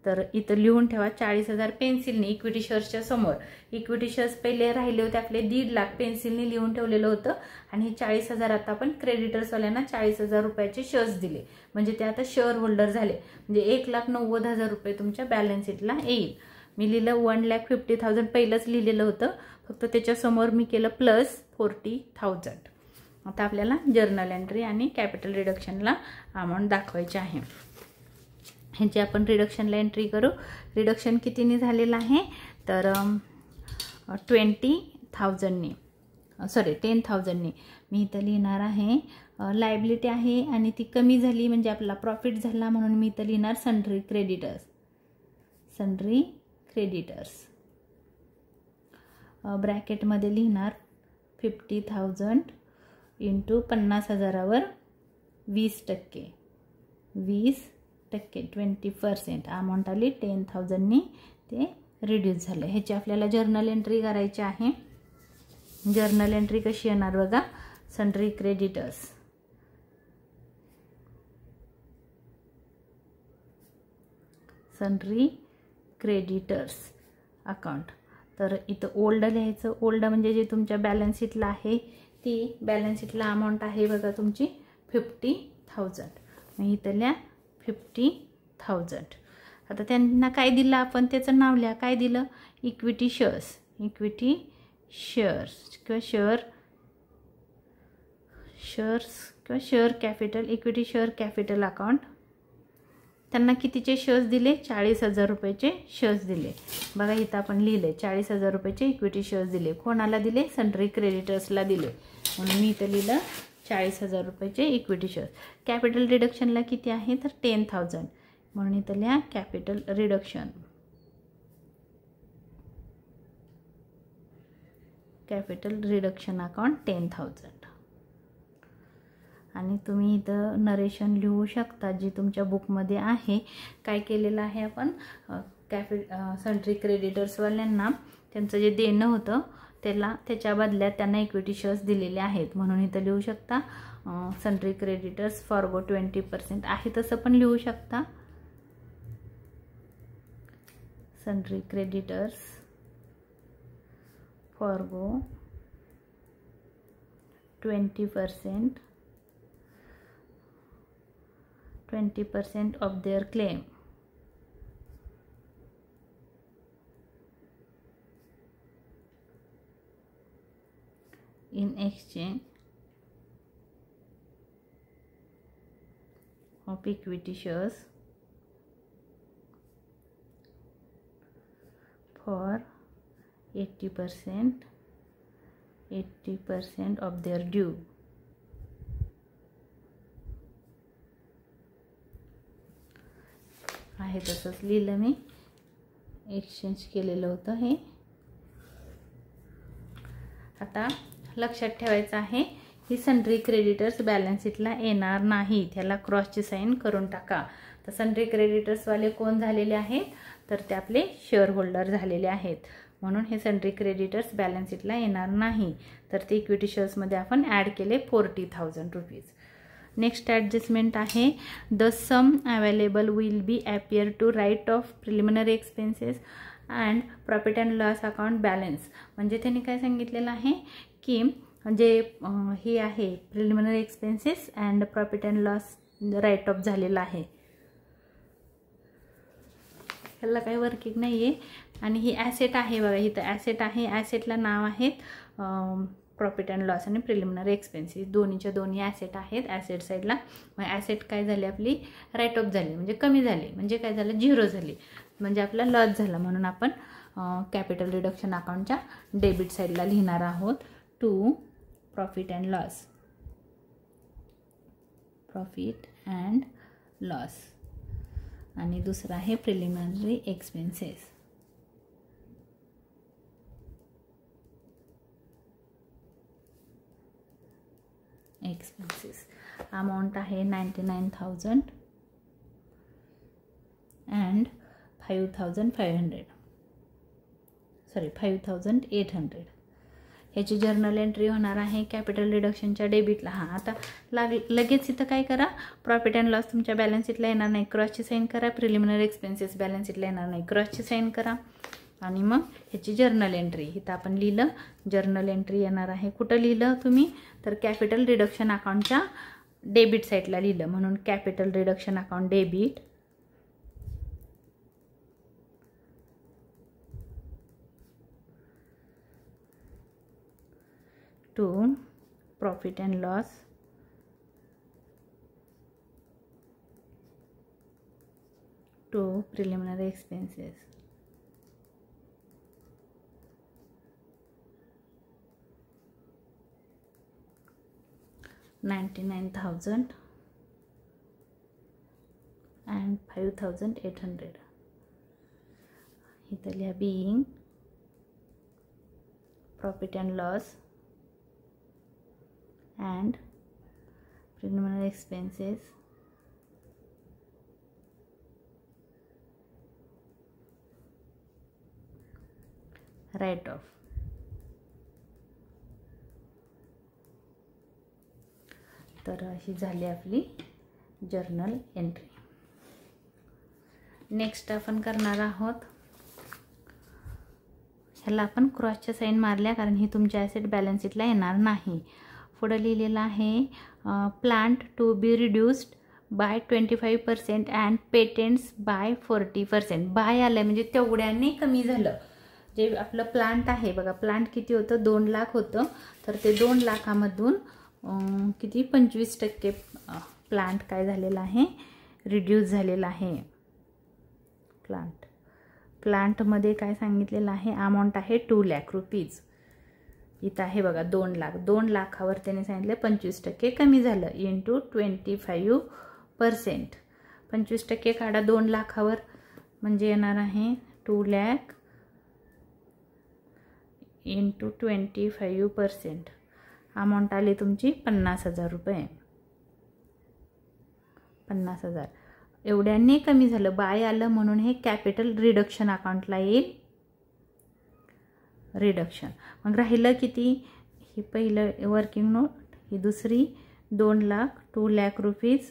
तर इथं लिहून ठेवा 40,000 पेन्सिलने इक्विटी शेअर्सच्या समोर. इक्विटी शेअर्स पहिले राहिले होते आपले 1.5 लाख, पेन्सिलने लिहून ठेवलेलं होतं. आणि हे 40,000 आता आपण क्रेडिटर्सवाल्यांना 40,000 रुपयाचे शेअर्स दिले, म्हणजे ते आता शेअर होल्डर झाले. म्हणजे 1,90,000 रुपये तुमच्या बॅलन्स शीटला येईल. मी लिहिलं 1,50,000 पहिलंच लिहिलेलं होतं, फक्त त्याच्यासमोर मी केलं प्लस 40,000. आता आपल्याला जर्नल एंट्री आणि कॅपिटल रिडक्शनला अमाऊंट दाखवायची आहे. ह्याची आपण रिडक्शनला एंट्री करू. रिडक्शन कितीने झालेलं आहे तर 20,000ने, सॉरी 10,000ने. मी इथं लिहिणार आहे लायबिलिटी आहे आणि ती कमी झाली म्हणजे आपला प्रॉफिट झाला, म्हणून मी इथं लिहिणार सन्ड्री क्रेडिटर्स. सन्ड्री क्रेडिटर्स ब्रॅकेटमध्ये लिहिणार 50,000 इंटू 50,000वर 20%, 20%, 20% अमाऊंट आली 10,000नी, ते रिड्यूस झालं. ह्याची आपल्याला जर्नल एंट्री करायची आहे. जर्नल एंट्री कशी येणार बघा. Sundry creditors, sundry creditors account. तर इथं ओल्ड लिहायचं. ओल्ड म्हणजे जे तुमच्या बॅलन्स शीटला आहे ती बॅलन्स शीटला अमाऊंट आहे बघा तुमची 50,000. मग इथं लिहा 50,000. आता त्यांना काय दिलं आपण त्याचं नाव लिहा. काय दिलं इक्विटी शेअर्स, इक्विटी शेअर्स किंवा share capital, equity share capital account. त्यांना कितीचे शेअर्स दिले 40,000 रुपयाचे शेअर्स दिले. बघा इथं आपण लिहिले 40,000 रुपयाचे इक्विटी शेअर्स दिले. कोणाला दिले सन्ड्री क्रेडिटर्सला दिले, म्हणून मी इथं लिहिलं 40,000 रुपयाचे इक्विटी शेअर्स. कॅपिटल रिडक्शनला किती आहे तर 10,000, म्हणून इथं लिहा capital reduction. Capital reduction account 10,000. आणि तुम्ही इथं नरेशन लिहू शकता जी तुमच्या बुकमध्ये आहे. काय केलेलं आहे आपण सन्ड्री क्रेडिटर्सवाल्यांना त्यांचं जे देणं होतं त्याच्या बदल्यात त्यांना इक्विटी शेअर्स दिलेले आहेत, म्हणून इथं लिहू शकता सन्ड्री क्रेडिटर्स फॉरगो 20% आहे तसं पण लिहू शकता. Sundry creditors forgo 20% of their claim. In exchange of equity shares for 80% of their due. आहे तसंच लिहिलं मी, एक्सचेंज केलेलं होतं हे. आता लक्षात ठेवायचं आहे ही सन्ड्री क्रेडिटर्स बॅलन्स शीटला येणार नाही, त्याला क्रॉसची साईन करून टाका. तर सन्ड्री क्रेडिटर्सवाले कोण झालेले आहेत तर ते आपले शेअर होल्डर झालेले आहेत, म्हणून हे सन्ड्री क्रेडिटर्स बॅलन्स शीटला येणार नाही. तर ते इक्विटी शेअर्समध्ये आपण ॲड केले 40,000 रुपीज. नेक्स्ट ॲडजस्टमेंट आहे the sum available will be appear to write off preliminary expenses and profit and loss account balance. म्हणजे त्यांनी काय सांगितलेलं आहे की जे हे आहे preliminary expenses and profit and loss write off झालेला आहे, ह्याला काही वर्किंग नाही आहे. आणि ही ॲसेट आहे बघा, इथं ॲसेट आहे, ॲसेटला नाव आहेत प्रॉफिट अँड लॉस आणि प्रिलिमिनरी एक्सपेन्सेस, दोन्ही ॲसेट आहेत ॲसेट साईडला. मग ॲसेट काय झाली आपली राईट ऑफ झाली, म्हणजे कमी झाली, म्हणजे काय झालं 0 झाली, म्हणजे आपला लॉस झाला. म्हणून आपण कॅपिटल रिडक्शन अकाउंटच्या डेबिट साईडला लिहिणार आहोत to profit and loss, profit and loss. आणि दुसरा आहे प्रिलिमिनरी एक्सपेन्सेस. एक्सपेन्सेस अमाऊंट आहे 99,000 अँड 5,500, सॉरी 5,800. ह्याची जर्नल एंट्री होणार आहे कॅपिटल रिडक्शनच्या डेबिटला. हां, आता लगेच इथं काय करा, प्रॉफिट अँड लॉस तुमच्या बॅलन्स शीटला येणार नाही, क्रॉसची साईन करा. प्रिलिमिनरी एक्सपेन्सेस बॅलन्स शीटला येणार नाही, क्रॉसची साईन करा. आणि मग ह्याची जर्नल एंट्री इथं आपण लिहिलं, जर्नल एंट्री येणार आहे. कुठं लिहिलं तुम्ही, तर कॅपिटल रिडक्शन अकाउंटच्या डेबिट साईडला लिहिलं, म्हणून capital reduction account debit to profit and loss to preliminary expenses. $99,000 and 5,800. इथं लिहा being profit and loss and preliminary expenses write off. तर ही झाली आपली जर्नल एंट्री. नेक्स्ट आपण करणार आहोत, ह्याला आपण क्रॉसच्या साईन मारल्या कारण ही तुमच्या ॲसेट बॅलन्स शीटला येणार नाही. पुढे लिहिलेलं आहे plant to be reduced by 25% and patents by 40%. By आलं म्हणजे तेवढ्याने कमी झालं. जे आपलं प्लांट आहे बघा, प्लांट किती होतं, 2 लाख होतं, तर ते 2 लाखामधून किती 25% प्लांट काय झालेला आहे, रिड्यूस झालेला आहे. प्लांटमध्ये काय सांगितलेलं आहे, अमाऊंट आहे 2 लाख रुपीज. इथं आहे बघा 2 लाख, 2 लाखावर त्याने सांगितलं 25% कमी झालं इंटू 25%. 25% काढा 2 लाखावर म्हणजे येणार आहे 2 लाख इंटू 25%. अमाऊंट आली तुमची 50,000 रुपये. 50,000 एवढ्याने कमी झालं, बाय आलं म्हणून हे कॅपिटल रिडक्शन अकाउंटला येईल, रिडक्शन. मग राहिलं किती, ही पहिलं वर्किंग नोट, ही दुसरी 2 लाख 2 लाख रुपीज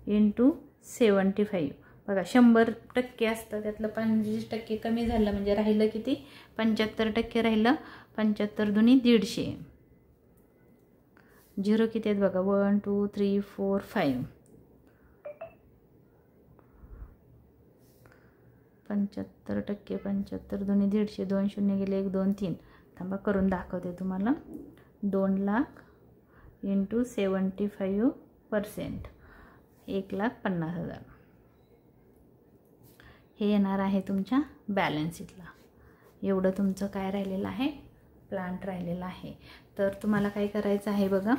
इंटू 75. बघा 100% असतं, त्यातलं 25% कमी झालं म्हणजे राहिलं किती, 75% राहिलं. 75 दुनी 150. झिरो किती आहेत बघा, 1 2 3 4 5. 75% 75 दुनी 150, 2 शून्य गेले 1 2 3. थांबा करून दाखवते तुम्हाला. 2 लाख इंटू 75%, 1,50,000 हे येणार आहे तुमच्या बॅलन्स शीटला. एवढं तुमचं काय राहिलेलं आहे, प्लांट राहिलेला आहे. तर तुम्हाला काय करायचं आहे बघा,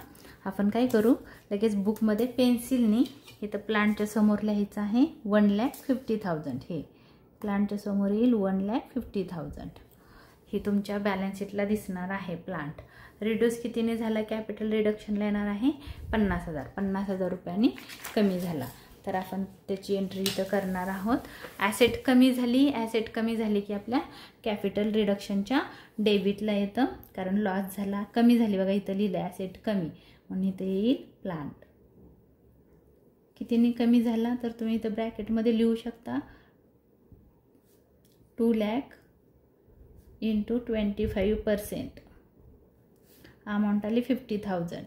आपण काय करू, लगेच बुकमध्ये पेन्सिलनी इथं प्लांटच्या समोर लिहायचं आहे 1,50,000. हे प्लांटच्या समोर येईल 1,50,000. ही तुमच्या बॅलन्स शीटला दिसणार आहे. प्लांट रिड्यूस कितीने झाला, कॅपिटल रिडक्शनला येणार आहे 50,000. 50,000 रुपयांनी कमी झाला. तर आपण त्याची एंट्री इथं करणार आहोत. ॲसेट कमी झाली की आपल्या कॅपिटल रिडक्शनच्या डेबिटला येतं, कारण लॉस झाला, कमी झाली बघा, इथं लिहिलं ॲसेट कमी म्हणून इथं येईल प्लांट. कितीने कमी झाला तर तुम्ही इथं ब्रॅकेटमध्ये लिहू शकता 2 लाख इंटू 25%. अमाऊंट आली 50,000.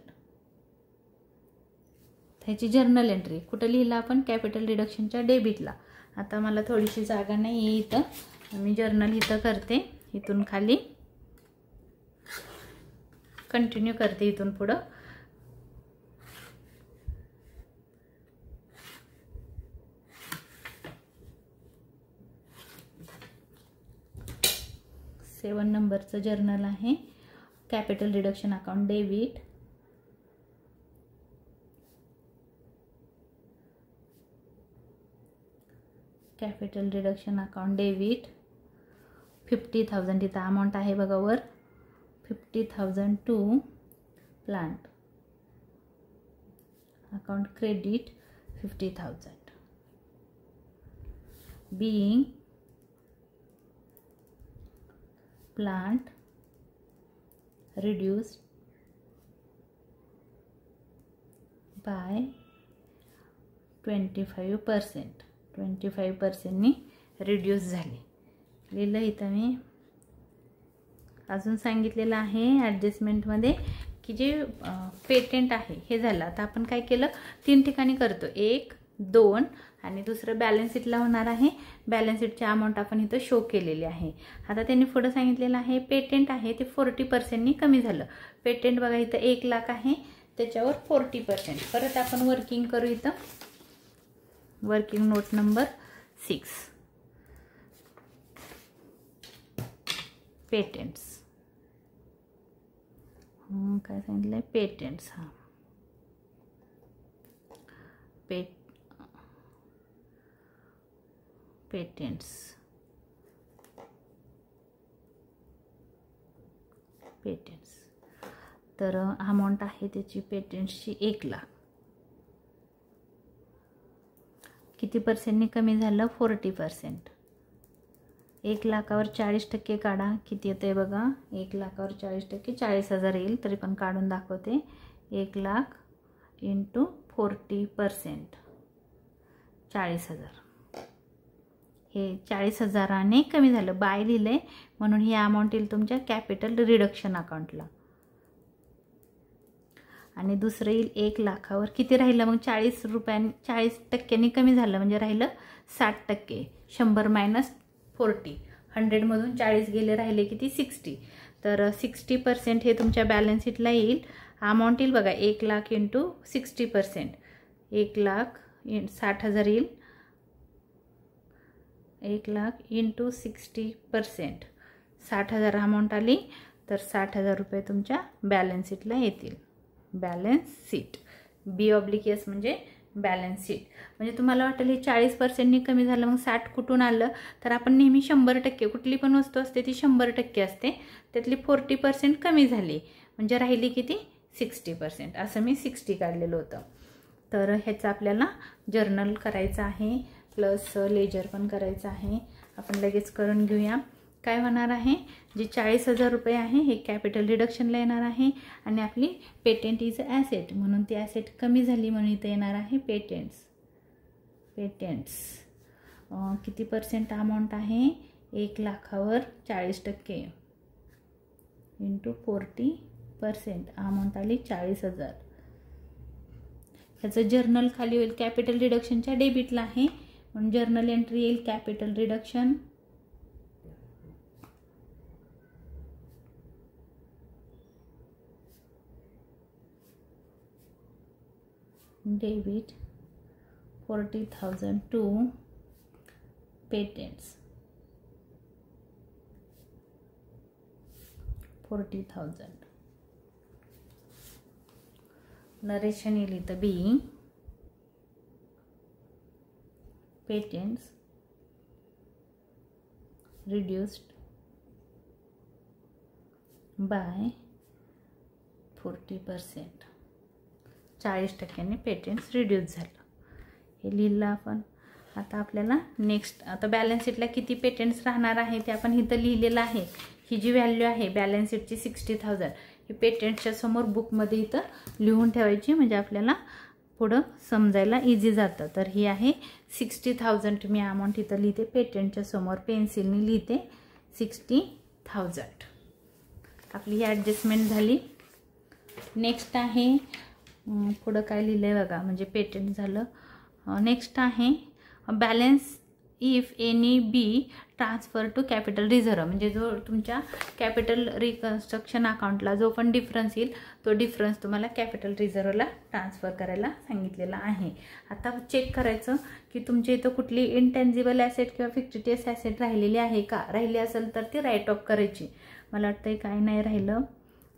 ह्याची जर्नल एंट्री कुठं लिहिलं आपण, कॅपिटल रिडक्शनच्या डेबिटला. आता मला थोडीशी जागा नाही आहे इथं, मी जर्नल इथं करते, इथून खाली कंटिन्यू करते इथून पुढं. सेवन नंबरचं जर्नल आहे capital reduction account debit. Capital reduction account debit 50,000. इथं अमाऊंट आहे बघा वर 50,000 to plant. Account credit 50,000. being plant reduced by 25%. 25%नी रिड्यूस झाली. लिहिलं इथं मी. अजून सांगितलेलं आहे ॲडजस्टमेंटमध्ये की जे पेटेंट आहे हे झालं. आता आपण काय केलं, 3 ठिकाणी करतो, 1, 2 आणि दुसरं बॅलन्स शीटला होणार आहे. बॅलन्स शीटची अमाऊंट आपण इथं शो केलेली आहे. आता त्यांनी पुढं सांगितलेलं आहे पेटेंट आहे ते 40%नी कमी झालं. पेटेंट बघा इथं 1 लाख आहे, त्याच्यावर 40%. परत आपण वर्किंग करू. इथं वर्किंग नोट नंबर 6 पेटेंट्स. काय सांगितलंय, पेटेंट्स. हां, पेटेंट्स. तर अमाऊंट आहे त्याची पेटेंट्सची 1 लाख. किती पर्सेंटनी कमी झालं, 40%. 1 लाखावर 40% काढा, किती येते बघा. 1 लाखावर 40% 40,000 येईल. तरी पण काढून दाखवते. 1 लाख इंटू 40%, 40,000. हे 40,000ने कमी झालं. बाय लिहिलंय म्हणून ही अमाऊंट येईल तुमच्या कॅपिटल रिडक्शन अकाउंटला. आणि दुसरं येईल 1 लाखावर किती राहिलं मग, 40% कमी झालं म्हणजे राहिलं 60%. 100 मायनस 40, 100मधून 40 गेले, राहिले किती 60. तर 60% हे तुमच्या बॅलन्स शीटला येईल. अमाऊंट येईल बघा 1 लाख इंटू 60%, 1 लाख 60,000 येईल. 1 लाख इंटू 60%, 60,000 अमाऊंट आली. तर 60,000 रुपये तुमच्या बॅलन्स शीटला येतील. बॅलन्स शीट, B/S म्हणजे बॅलन्स शीट. म्हणजे तुम्हाला वाटेल हे 40%नी कमी झालं, मग 60 कुठून आलं, तर आपण नेहमी 100%, कुठली पण वस्तू असते ती 100% असते, त्यातली 40% कमी झाली म्हणजे राहिली किती 60%. असं मी 60 काढलेलं होतं. तर ह्याचं आपल्याला जर्नल करायचं आहे प्लस लेजर पण करायचं आहे. आपण लगेच करून घेऊया. काय होणार आहे, जे 40,000 रुपये आहे हे कॅपिटल रिडक्शनला येणार आहे आणि आपली पेटेंट इज ॲसेट म्हणून ती ॲसेट कमी झाली म्हणून इथं येणार आहे पेटेंट्स. किती पर्सेंट अमाऊंट आहे, 1 लाखावर 40% इंटू 40%, अमाऊंट आली 40,000. ह्याचं जर्नल खाली होईल कॅपिटल रिडक्शनच्या डेबिटला आहे म्हणून जर्नल एंट्री येईल capital reduction. Debit 40,000 to patents 40,000. Narration येईल इथं बी पेटेंट्स रिड्यूस्ड बाय 40%. 40%ने पेटेंट्स रिड्यूस झालं. हे लिहिलं आपण. आता आपल्याला नेक्स्ट, आता बॅलन्स शीटला किती पेटेंट्स राहणार आहे ते आपण इथं लिहिलेलं आहे. ही जी व्हॅल्यू आहे बॅलन्स शीटची 60,000 ही पेटेंट्सच्या समोर बुकमध्ये इथं लिहून ठेवायची म्हणजे आपल्याला पुढं समजायला इझी जातं. तर ही आहे 60,000. मी अमाऊंट इथं लिहिते पेटेंटच्या समोर पेन्सिलने लिहिते 60,000. आपली ही ॲडजस्टमेंट झाली. नेक्स्ट आहे पुढं काय लिहिलं आहे बघा, म्हणजे पेटेंट झालं. नेक्स्ट आहे balance if any be transfer to capital reserve, म्हणजे जो तुमच्या कॅपिटल रिकन्स्ट्रक्शन अकाउंटला जो पण डिफरन्स येईल तो डिफरन्स तुम्हाला कॅपिटल रिझर्व्हला ट्रान्सफर करायला सांगितलेला आहे. आता चेक करायचं की तुमच्या इथं कुठली इनटेन्जिबल ॲसेट किंवा फिक्टिशियस ॲसेट राहिलेली आहे का. राहिली असेल तर ती राईट ऑफ करायची. मला वाटतं काही नाही राहिलं,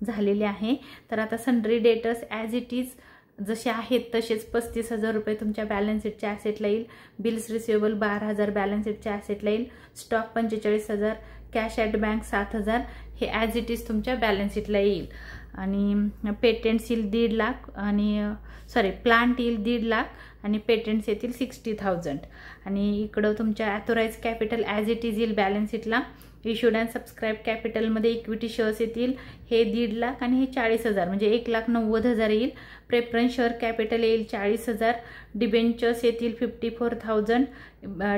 झालेले आहे. तर आता sundry debtors as it is जसे आहेत तसेच 35,000 रुपये तुमच्या बॅलन्स शीटच्या ॲसेटला येईल. बिल्स रिसिवेबल 12,000 बॅलन्स शीटच्या ॲसेटला येईल. स्टॉक 45,000, कॅश ॲट बँक 7,000 हे ॲज इट इज तुमच्या बॅलन्स शीटला येईल. आणि पेटेंट्स येईल 1.5 लाख आणि प्लांट येईल 1.5 लाख आणि पेटेंट्स येतील 60,000. आणि इकडं तुमच्या ॲथोराइज कॅपिटल ॲज इट इज येईल बॅलन्स शीटला इश्यूड अँड सबस्क्राईब कॅपिटलमध्ये इक्विटी शेअर्स येतील हे 1.5 लाख आणि हे 40,000 म्हणजे 1,90,000 येईल. प्रेफरन्स शेअर कॅपिटल येईल 40,000. डिबेंचर्स येतील 54,000.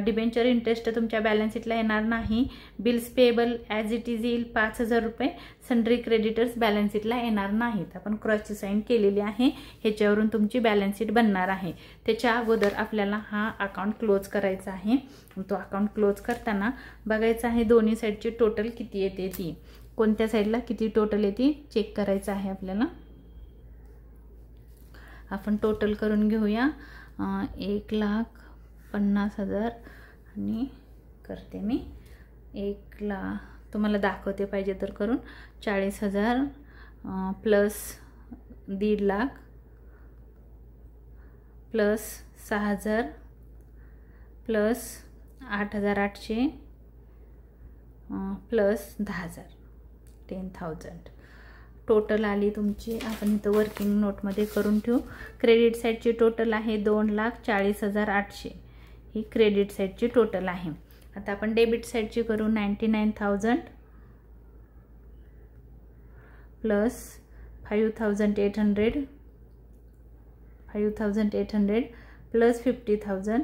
डिबेंचर इंटरेस्ट तुमच्या बॅलन्स शीटला येणार नाही. Bills payable as it is येईल 5,000 रुपये. सन्ड्री क्रेडिटर्स बॅलन्स शीटला येणार नाहीत. आपण क्रॉसची साईन केलेली आहे. ह्याच्यावरून तुमची बॅलन्स शीट बनणार आहे. त्याच्या अगोदर आपल्याला हा अकाउंट क्लोज करायचा आहे. तो अकाउंट क्लोज करताना बघायचं आहे दोन्ही साईडची टोटल किती येते, ती कोणत्या साईडला किती टोटल येते चेक करायचं आहे आपल्याला. आपण टोटल करून घेऊया. 1,50,000 आणि करते मी 1 लाख, तुम्हाला दाखवते पाहिजे तर करून 40,000 plus 1.5 lakh plus 6,000 plus 8,800 plus 10,000 10,000 total आली तुमची. आपण इथं वर्किंग नोटमध्ये करून ठेवू. क्रेडिट साईडची टोटल आहे 2,40,800. ही क्रेडिट साईडची टोटल आहे. आता आपण डेबिट साईडची करू. 99,000 प्लस 5,800 प्लस 50,000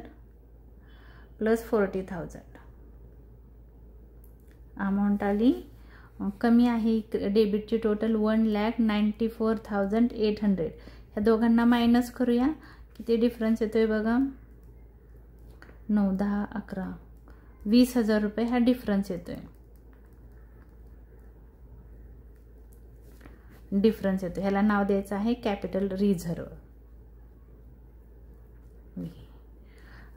प्लस 40,000 अमाऊंट आली. कमी आहे डेबिटची टोटल 1,94,800. ह्या दोघांना मायनस करूया. किती डिफरन्स येतोय बघा. 9, 10, 11, 20,000 रुपये हा डिफरन्स येतोय. ह्याला नाव द्यायचं आहे कॅपिटल रिझर्व.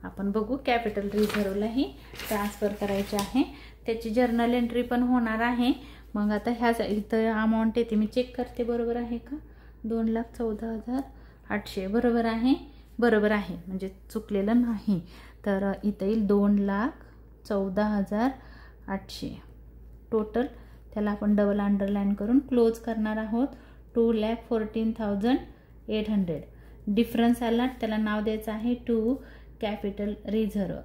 आपण बघू कॅपिटल रिझर्वलाही ट्रान्सफर करायचे आहे. त्याची जर्नल एंट्री पण होणार आहे. मग आता ह्या इथं अमाऊंट येते, मी चेक करते बरोबर आहे का. 2,14,800 बरोबर आहे. बरोबर आहे म्हणजे चुकलेलं नाही. तर इथं येईल 2,14,800 टोटल. त्याला आपण डबल अंडरलाईन करून क्लोज करणार आहोत. 2,14,800 डिफरन्स आला. त्याला नाव द्यायचं आहे टू कॅपिटल रिझर्व.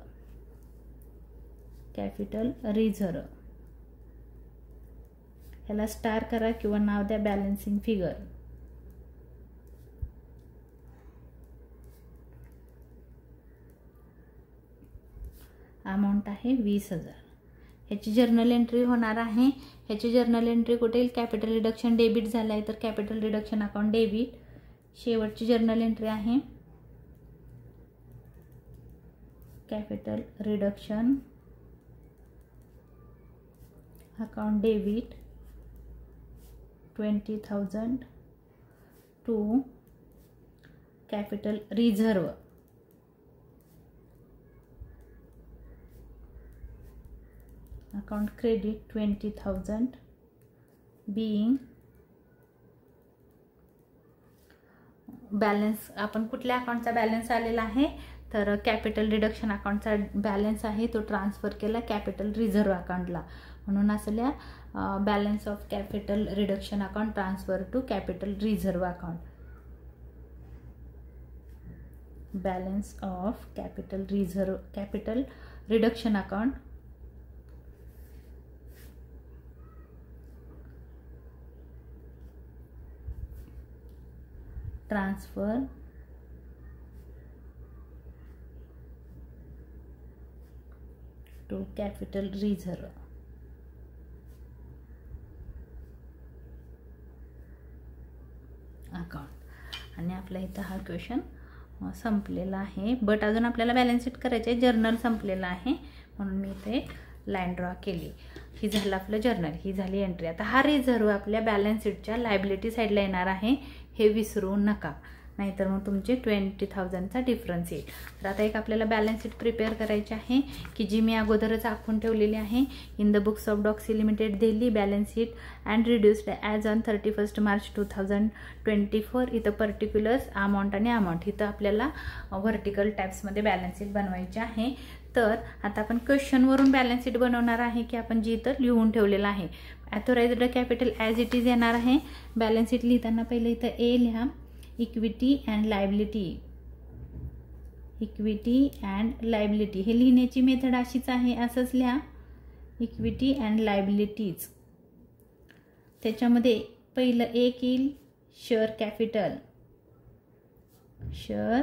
ह्याला स्टार करा किंवा नाव द्या बॅलन्सिंग फिगर. अमाऊंट आहे 20,000. ह्याची जर्नल एंट्री होणार आहे. ह्याची जर्नल एंट्री कुठे येईल. कॅपिटल रिडक्शन डेबिट झालं आहे तर कॅपिटल रिडक्शन अकाउंट डेबिट. शेवटची जर्नल एंट्री आहे capital reduction account debit 20,000 to capital reserve account credit 20,000 being balance. आपण कुठल्या अकाउंटचा बॅलन्स आलेला आहे तर कॅपिटल रिडक्शन अकाउंटचा बॅलन्स आहे तो ट्रान्सफर केला कॅपिटल रिझर्व अकाउंटला. म्हणून असल्या balance of capital reduction account transfer to capital reserve account. Balance of capital reduction account transfer to capital reserve account. आणि आपल्या इथं हा क्वेश्चन संपलेला आहे. बट अजून आपल्याला बॅलन्स शीट करायचे आहे. जर्नल संपलेला आहे म्हणून मी इथे एक लाईन ड्रॉ केली. ही झालं आपलं जर्नल. ही झाली एंट्री. आता हा रिझर्व आपल्या बॅलन्स शीटच्या लायबिलिटी साईडला येणार आहे. हे विसरू नका नाहीतर मग तुमचे 20,000चा डिफरन्स येईल. तर आता एक आपल्याला बॅलन्स शीट प्रिपेअर करायची आहे की जी मी अगोदरच आखून ठेवलेली आहे. In the books of Doxy limited Delhi balance sheet and reduced as on 31 March 2024. इथं पर्टिक्युलर्स अमाऊंट आणि अमाऊंट इथं आपल्याला व्हर्टिकल टाईप्समध्ये बॅलन्स शीट बनवायची आहे. तर आता आपण क्वेश्चनवरून बॅलन्स शीट बनवणार आहे की आपण जी इथं लिहून ठेवलेलं आहे. Authorised capital as it is येणार आहे. बॅलन्स शीट लिहिताना पहिले इथं ए लिहा. इक्विटी अँड लायबिलिटी हे लिहिण्याची मेथड अशीच आहे. असंच लिहा इक्विटी अँड लायबिलिटीज. त्याच्यामध्ये पहिलं एक येईल शेअर कॅपिटल. शेअर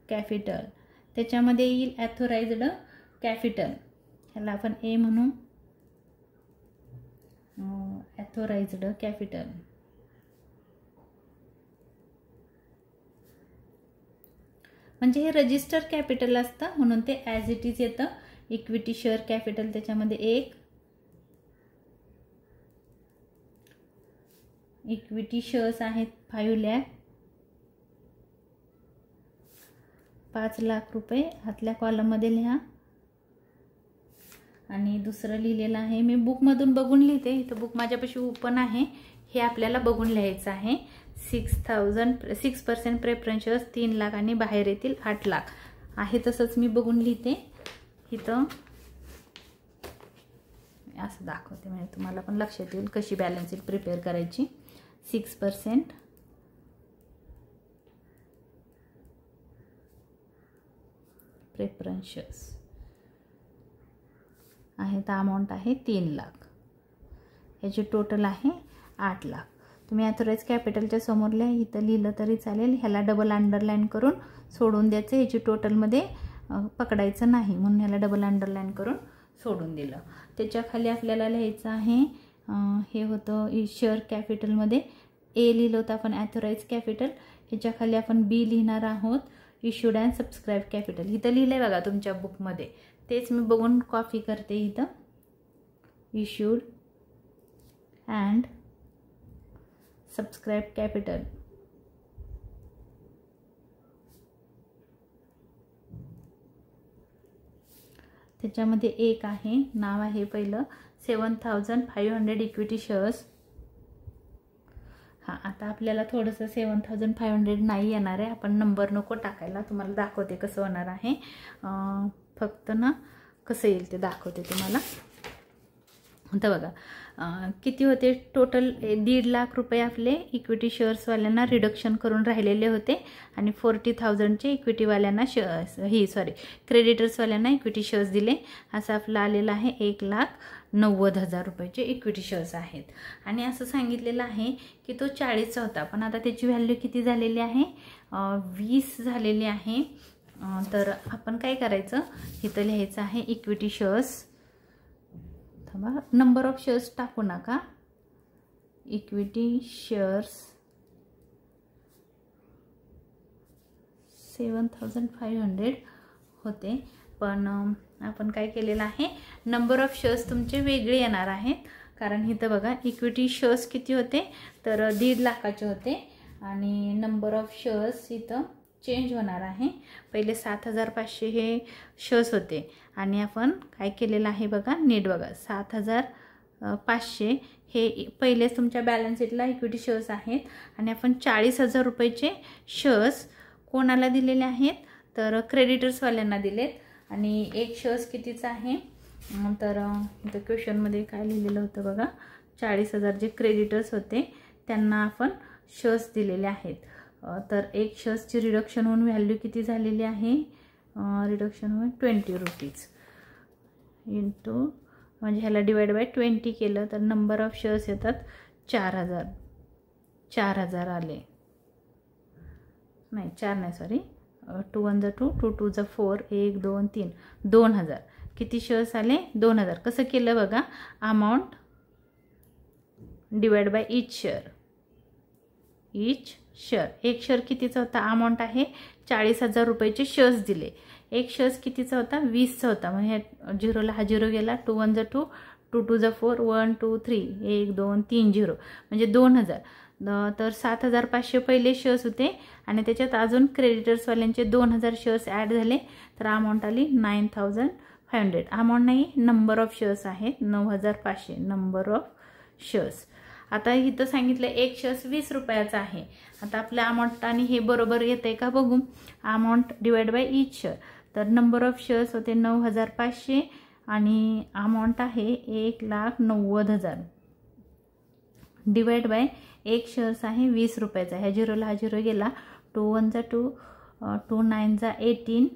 कॅपिटल त्याच्यामध्ये येईल ॲथोराइज्ड कॅपिटल. ह्याला आपण ए म्हणू. ॲथोराइज्ड कॅपिटल. म्हणजे हे रजिस्टर कॅपिटल असतं म्हणून ते ॲज इट इज येतं. इक्विटी शेअर कॅपिटल त्याच्यामध्ये एक. इक्विटी शेअर्स आहेत 5 लाख. 5 लाख रुपये आतल्या कॉलममध्ये लिहा. आणि दुसरं लिहिलेलं आहे मी बुकमधून बघून लिहिते. इथं बुक माझ्यापाशी ओपन आहे. हे आपल्याला बघून लिहायचं आहे. 6% प्रेफरन्स शेअर्स 3 लाख आणि बाहेर येतील 8 लाख आहे. तसंच मी बघून लिहिते. इथं असं दाखवते म्हणजे तुम्हाला पण लक्षात येईल कशी बॅलन्स शीट प्रिपेअर करायची. 6% प्रेफरन्स शेअर्स आहे. तर अमाऊंट आहे 3 लाख. ह्याची टोटल आहे 8 लाख. तुम्ही ॲथोराइज कॅपिटलच्या समोर लिहा. इथं लिहिलं तरी चालेल. ह्याला डबल अंडरलाईन करून सोडून द्यायचं. ह्याची टोटलमध्ये पकडायचं नाही म्हणून ह्याला डबल अंडरलाईन करून सोडून दिलं. त्याच्या खाली आपल्याला लिहायचं आहे हे होतं शेअर कॅपिटलमध्ये ए लिहिलं होतं आपण ॲथोराइज कॅपिटल. ह्याच्या खाली आपण बी लिहिणार आहोत इश्यूड अँड सबस्क्राईब कॅपिटल. इथं लिहिलं आहे बघा तुमच्या बुकमध्ये. तेच मी बघून कॉपी करते. इथं इश्यूड अँड सबस्क्राईब कॅपिटल. त्याच्यामध्ये एक आहे नाव आहे पहिलं 7,500 इक्विटी शेअर्स. हां आता आपल्याला थोडंसं 7,500 नाही येणार आहे. आपण नंबर नको टाकायला. तुम्हाला दाखवते कसं होणार आहे. फक्त ना कसं येईल ते दाखवते तुम्हाला. आता बघा किती होते टोटल. 1.5 लाख रुपये आपले इक्विटी शेअर्सवाल्यांना रिडक्शन करून राहिलेले होते आणि 40,000चे इक्विटीवाल्यांना क्रेडिटर्सवाल्यांना इक्विटी शेअर्स दिले. असं आपलं आलेलं आहे 1,90,000 रुपयाचे इक्विटी शेअर्स आहेत. आणि असं सांगितलेलं आहे की तो 40चा होता पण आता त्याची व्हॅल्यू किती झालेली आहे 20 झालेली आहे. तर आपण काय करायचं इथं लिहायचं आहे इक्विटी शेअर्स. थांबा नंबर ऑफ शेअर्स टाकू नका. इक्विटी शेअर्स 7,500 होते पण आपण काय केलेलं आहे नंबर ऑफ शेअर्स तुमचे वेगळे येणार आहेत. कारण इथं बघा इक्विटी शेअर्स किती होते तर 1.5 लाखाचे होते आणि नंबर ऑफ शेअर्स इथं चेंज होणार आहे. पहिले 7,500 हे शेअर्स होते आणि आपण काय केलेलं आहे बघा नीट बघा 7,500 हे पहिलेच तुमच्या बॅलन्स शीटला इक्विटी शेअर्स आहेत आणि आपण 40,000 रुपयाचे शेअर्स कोणाला दिलेले आहेत तर क्रेडिटर्सवाल्यांना दिलेत. आणि एक शेअर्स कितीचा आहे तर इथं क्वेश्चनमध्ये काय लिहिलेलं होतं बघा 40,000 जे क्रेडिटर्स होते त्यांना आपण शेअर्स दिलेले आहेत. तर एक शेअर्सची रिडक्शन होऊन व्हॅल्यू किती झालेली आहे रिडक्शन होऊन 20 रुपीज इंटू म्हणजे ह्याला डिवाइड बाय 20 केलं तर नंबर ऑफ शेअर्स येतात 4,000 आले. नाही 4 नाही सॉरी 2 1 2 2 2 4 1 2 3 2,000 किती शेअर्स आले 2,000. कसं केलं बघा amount divide by each share. एक शेअर कितीचा होता अमाऊंट आहे 40,000 रुपयाचे शेअर्स दिले. एक शेअर्स कितीचा होता 20चा होता म्हणजे झिरोला हा झिरो गेला 2 1 2 2 2 4 1 2 3 1 2 3 0 म्हणजे 2,000. तर 7,500 पहिले शेअर्स होते आणि त्याच्यात अजून क्रेडिटर्सवाल्यांचे 2,000 शेअर्स ॲड झाले तर अमाऊंट आली 9,500. अमाऊंट नाही नंबर ऑफ शेअर्स आहेत 9,500 नंबर ऑफ शेअर्स. आता इथं सांगितलं एक शेअर्स 20 रुपयाचा आहे. आता आपलं अमाऊंट आणि हे बरोबर येतं आहे का बघू. Amount divide by each share तर नंबर ऑफ शेअर्स होते 9,500 आणि अमाऊंट आहे 1,90,000 डिवाइड बाय एक शेअर्स आहे 20 रुपयाचा. ह्या झिरोला हा झिरो गेला 2 1 2 2 9 18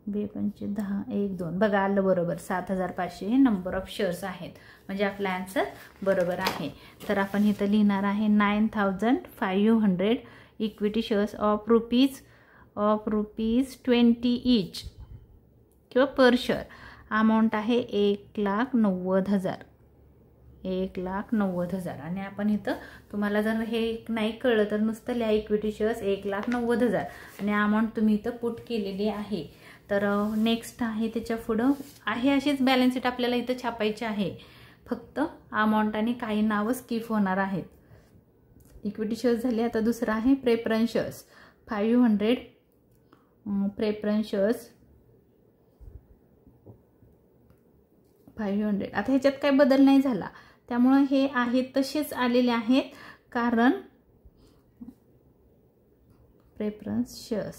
2×5 10 1 2 बघा आलं बरोबर. 7500 हे नंबर ऑफ शेअर्स आहेत, म्हणजे आपला आन्सर बरोबर आहे. तर आपण इथं लिहिणार आहे 9500 equity shares of rupees 20 each किंवा पर शेअर. अमाऊंट आहे 1,90,000. 1,90,000. आणि आपण इथं तुम्हाला जर हे नाही कळलं तर नुसतं लिहा इक्विटी शेअर्स 1,90,000 आणि अमाऊंट तुम्ही इथं पुट केलेली आहे. तर नेक्स्ट आहे त्याच्या पुढं आहे अशीच बॅलन्स शीट आपल्याला इथं छापायची आहे. फक्त अमाऊंट आणि काही नावं स्किप होणार आहेत. इक्विटी शेअर्स झाले. आता दुसरा आहे प्रेफरन्स शेअर्स 500 प्रेफरन्स शेअर्स 500. आता ह्याच्यात काही बदल नाही झाला त्यामुळे हे आहेत तसेच आलेले आहेत, कारण प्रेफरन्स शेअर्स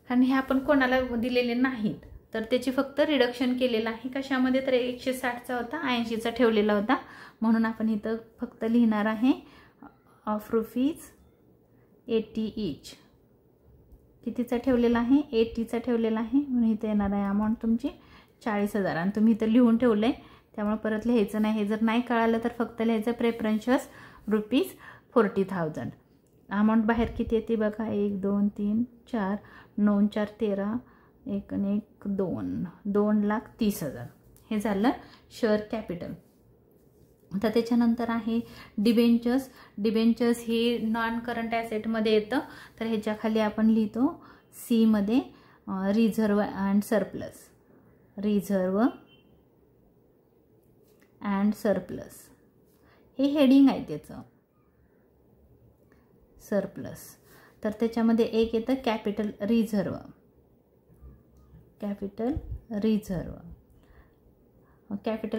आणि हे आपण कोणाला दिलेले नाहीत, तर त्याची फक्त रिडक्शन केलेलं आहे. कशामध्ये तर 160चा होता 80चा ठेवलेला होता, म्हणून आपण इथं फक्त लिहिणार आहे ऑफ रुपीज 80 ईच. कितीचा ठेवलेला आहे 80चा ठेवलेला आहे, म्हणून इथं येणार आहे अमाऊंट तुमची 40,000. आणि तुम्ही इथं लिहून ठेवलंय त्यामुळे परत लिहायचं नाही. हे जर नाही कळालं तर फक्त लिहायचं प्रेफरन्स शेअर्स रुपीज 40,000. अमाऊंट बाहेर किती येते बघा 1 2 3 4 9 4 13 1 1 2 2,30,000. हे झालं शेअर कॅपिटल. आता त्याच्यानंतर आहे डिबेंचर्स. डिबेंचर्स ही नॉन करंट ॲसेटमध्ये येतं, तर ह्याच्या खाली आपण लिहितो सी मध्ये reserve and surplus. Reserve and surplus हे हेडिंग आहे त्याचं. सरप्लस तर त्याच्यामध्ये एक येतं कॅपिटल रिझर्व. कॅपिटल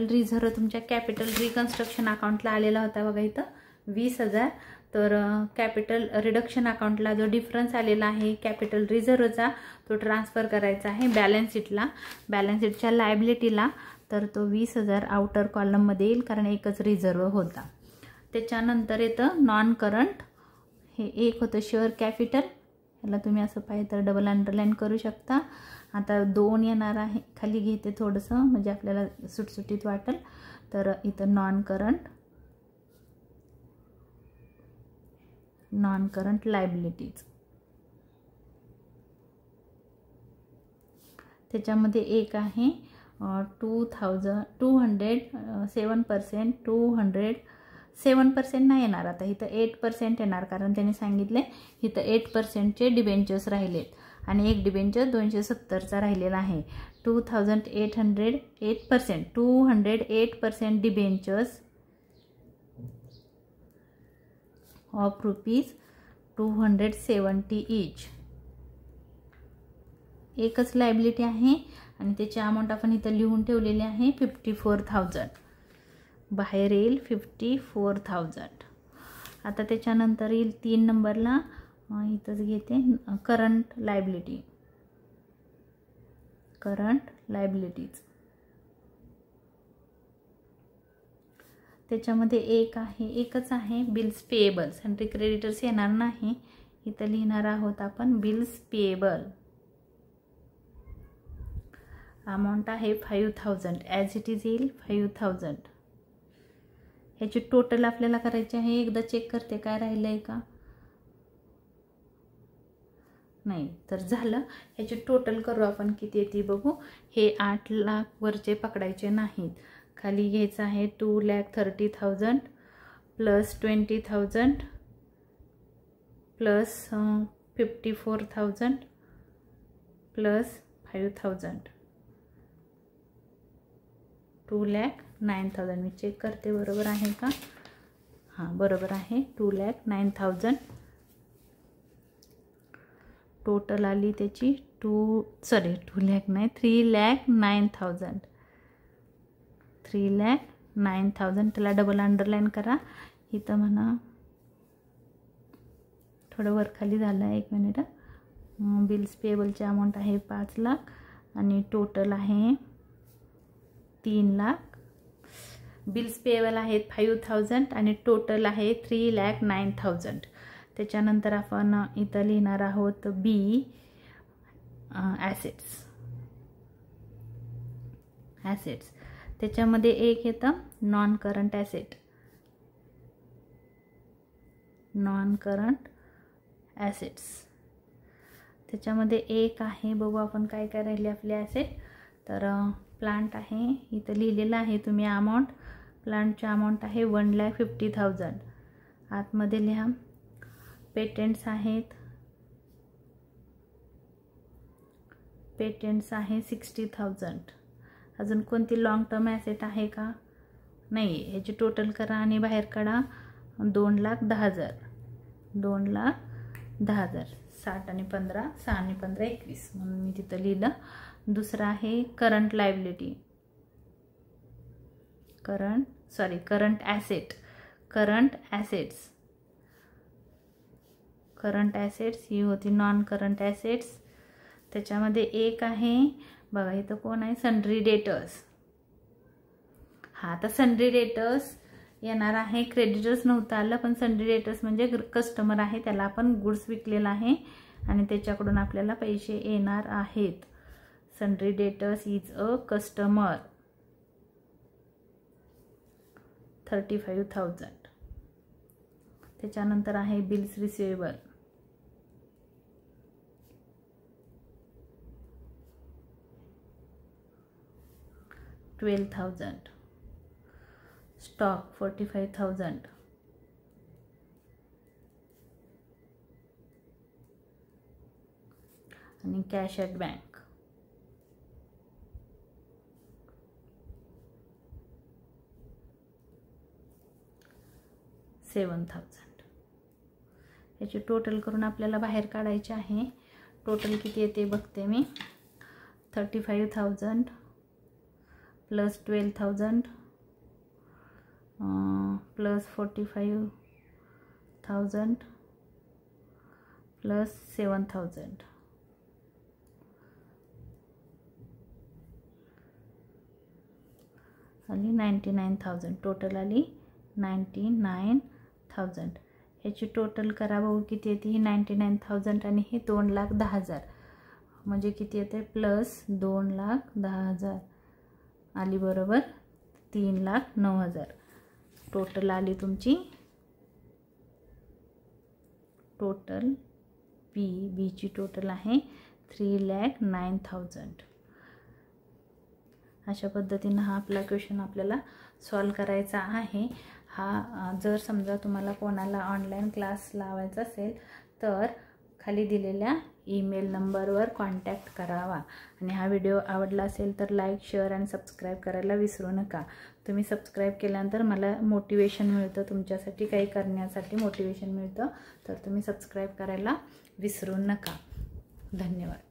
रिझर्व तुमच्या कॅपिटल रिकन्स्ट्रक्शन अकाउंटला आलेला होता बघा इथं 20,000. तर कॅपिटल रिडक्शन अकाउंटला जो डिफरन्स आलेला आहे कॅपिटल रिझर्वचा तो ट्रान्सफर करायचा आहे बॅलन्स शीटला. बॅलन्स शीटच्या लायबिलिटीला तर तो 20,000 आउटर कॉलममध्ये येईल, कारण एकच रिझर्व होता. त्याच्यानंतर येतं नॉन करंट. हे एक होतं शेअर कॅपिटल. ह्याला तुम्ही असं पाहिजे तर डबल अंडरलाईन करू शकता. आता 2 येणार आहे, खाली घेते थोडंसं म्हणजे आपल्याला सुटसुटीत वाटेल. तर इथं नॉन करंट लायबिलिटीज. त्याच्यामध्ये एक आहे 7% नाही येणार. आता इथं 8% येणार, कारण त्यांनी सांगितले इथं 8%चे डिबेंचर्स राहिलेत आणि एक डिबेंचर 270चा राहिलेला आहे. 208% डिबेंचर्स ऑफ रुपीज 270 ईच. एकच लायबिलिटी आहे आणि त्याची अमाऊंट आपण इथं लिहून ठेवलेली आहे 54,000. बाहेर येईल 54,000. आता त्याच्यानंतर येईल 3 नंबरला इथंच घेते करंट लायबिलिटीज. त्याच्यामध्ये एकच आहे बिल्स पेएबल्स आणि क्रेडिटर्स येणार नाही. इथं लिहिणार आहोत आपण बिल्स पेएबल. अमाऊंट आहे 5,000 ॲज इट इज येईल 5,000. ह्याची टोटल आपल्याला करायची आहे. एकदा चेक करते काय राहिलं आहे का नाही, तर झालं. ह्याची टोटल करू आपण किती येते बघू. हे 8 लाख वरचे पकडायचे नाहीत. खाली घ्यायचं आहे 2,30,000 प्लस 20,000 प्लस 54,000 प्लस 5,000 2,09,000. मी चेक करते बरोबर आहे का. हां बरोबर आहे. 2,09,000 टोटल आली त्याची 3,09,000. 3,09,000. त्याला डबल अंडरलाईन करा. इथं म्हणा थोडं वर खाली झालं आहे. 1 मिनिट. बिल्स पेएबलची अमाऊंट आहे 5 लाख आणि टोटल आहे 3 लाख. बिल्स पेएबल आहेत 5,000 आणि टोटल आहे 3,09,000. त्याच्यानंतर आपण इथं लिहिणार आहोत बी ॲसेट्स त्याच्यामध्ये एक येतं नॉन करंट ॲसेट्स त्याच्यामध्ये एक आहे, बघू आपण काय काय राहिले आपले ॲसेट. तर प्लांट आहे, इथं लिहिलेलं आहे तुम्ही अमाऊंट. प्लांटची अमाऊंट आहे 1,50,000. आतमध्ये लिहा. पेटंट्स आहे 60,000. अजून कोणती लॉंग टर्म ॲसेट आहे का? नाही. ह्याची टोटल करा आणि बाहेर काढा. 2,10,000. 2,10,000. 60 आणि 15, 6 आणि 15 21 म्हणून मी तिथं लिहिलं. दुसरं आहे करंट लायबिलिटी, करंट ॲसेट्स ही होती नॉन करंट ॲसेट्स. त्याच्यामध्ये एक आहे बघा, इथं कोण आहे? Sundry debtors. हा, तर सन्ड्री डेटर्स येणार आहे. क्रेडिटर्स नव्हतं आलं, पण सन्ड्री डेटर्स म्हणजे कस्टमर आहे, त्याला आपण गुड्स विकलेला आहे आणि त्याच्याकडून आपल्याला पैसे येणार आहेत. Sundry debtors is a customer. 35,000. त्याच्यानंतर आहे बिल्स रिसिवेबल. $12,000. स्टॉक 45,000. आणि कॅश ॲट बँक 7,000. याची टोटल करून आपल्याला बाहेर काढायचे आहे. टोटल किती येते बघते मी. 35,000 प्लस 12,000 प्लस 45,000 प्लस 7,000 आली 99,000. टोटल आली 99,000. याची टोटल करा बघू किती येते. ही 99,000 आणि हे 2,10,000 म्हणजे किती येते? प्लस 2,10,000 आली, बरोबर 3,09,000. टोटल आली तुमची. टोटल बीची टोटल आहे 3,09,000. अशा पद्धतीनं हा आपला क्वेश्चन आपल्याला सॉल्व करायचा आहे. हा जर समजा तुम्हाला कोणाला ऑनलाईन क्लास लावायचा असेल तर खाली दिलेल्या ईमेल नंबरवर कॉन्टॅक्ट करावा. आणि हा व्हिडिओ आवडला असेल तर लाईक, शेअर आणि सबस्क्राईब करायला विसरू नका. तुम्ही सबस्क्राईब केल्यानंतर मला मोटिवेशन मिळतं, तुमच्यासाठी काही करण्यासाठी मोटिवेशन मिळतं. तर तुम्ही सबस्क्राईब करायला विसरू नका. धन्यवाद.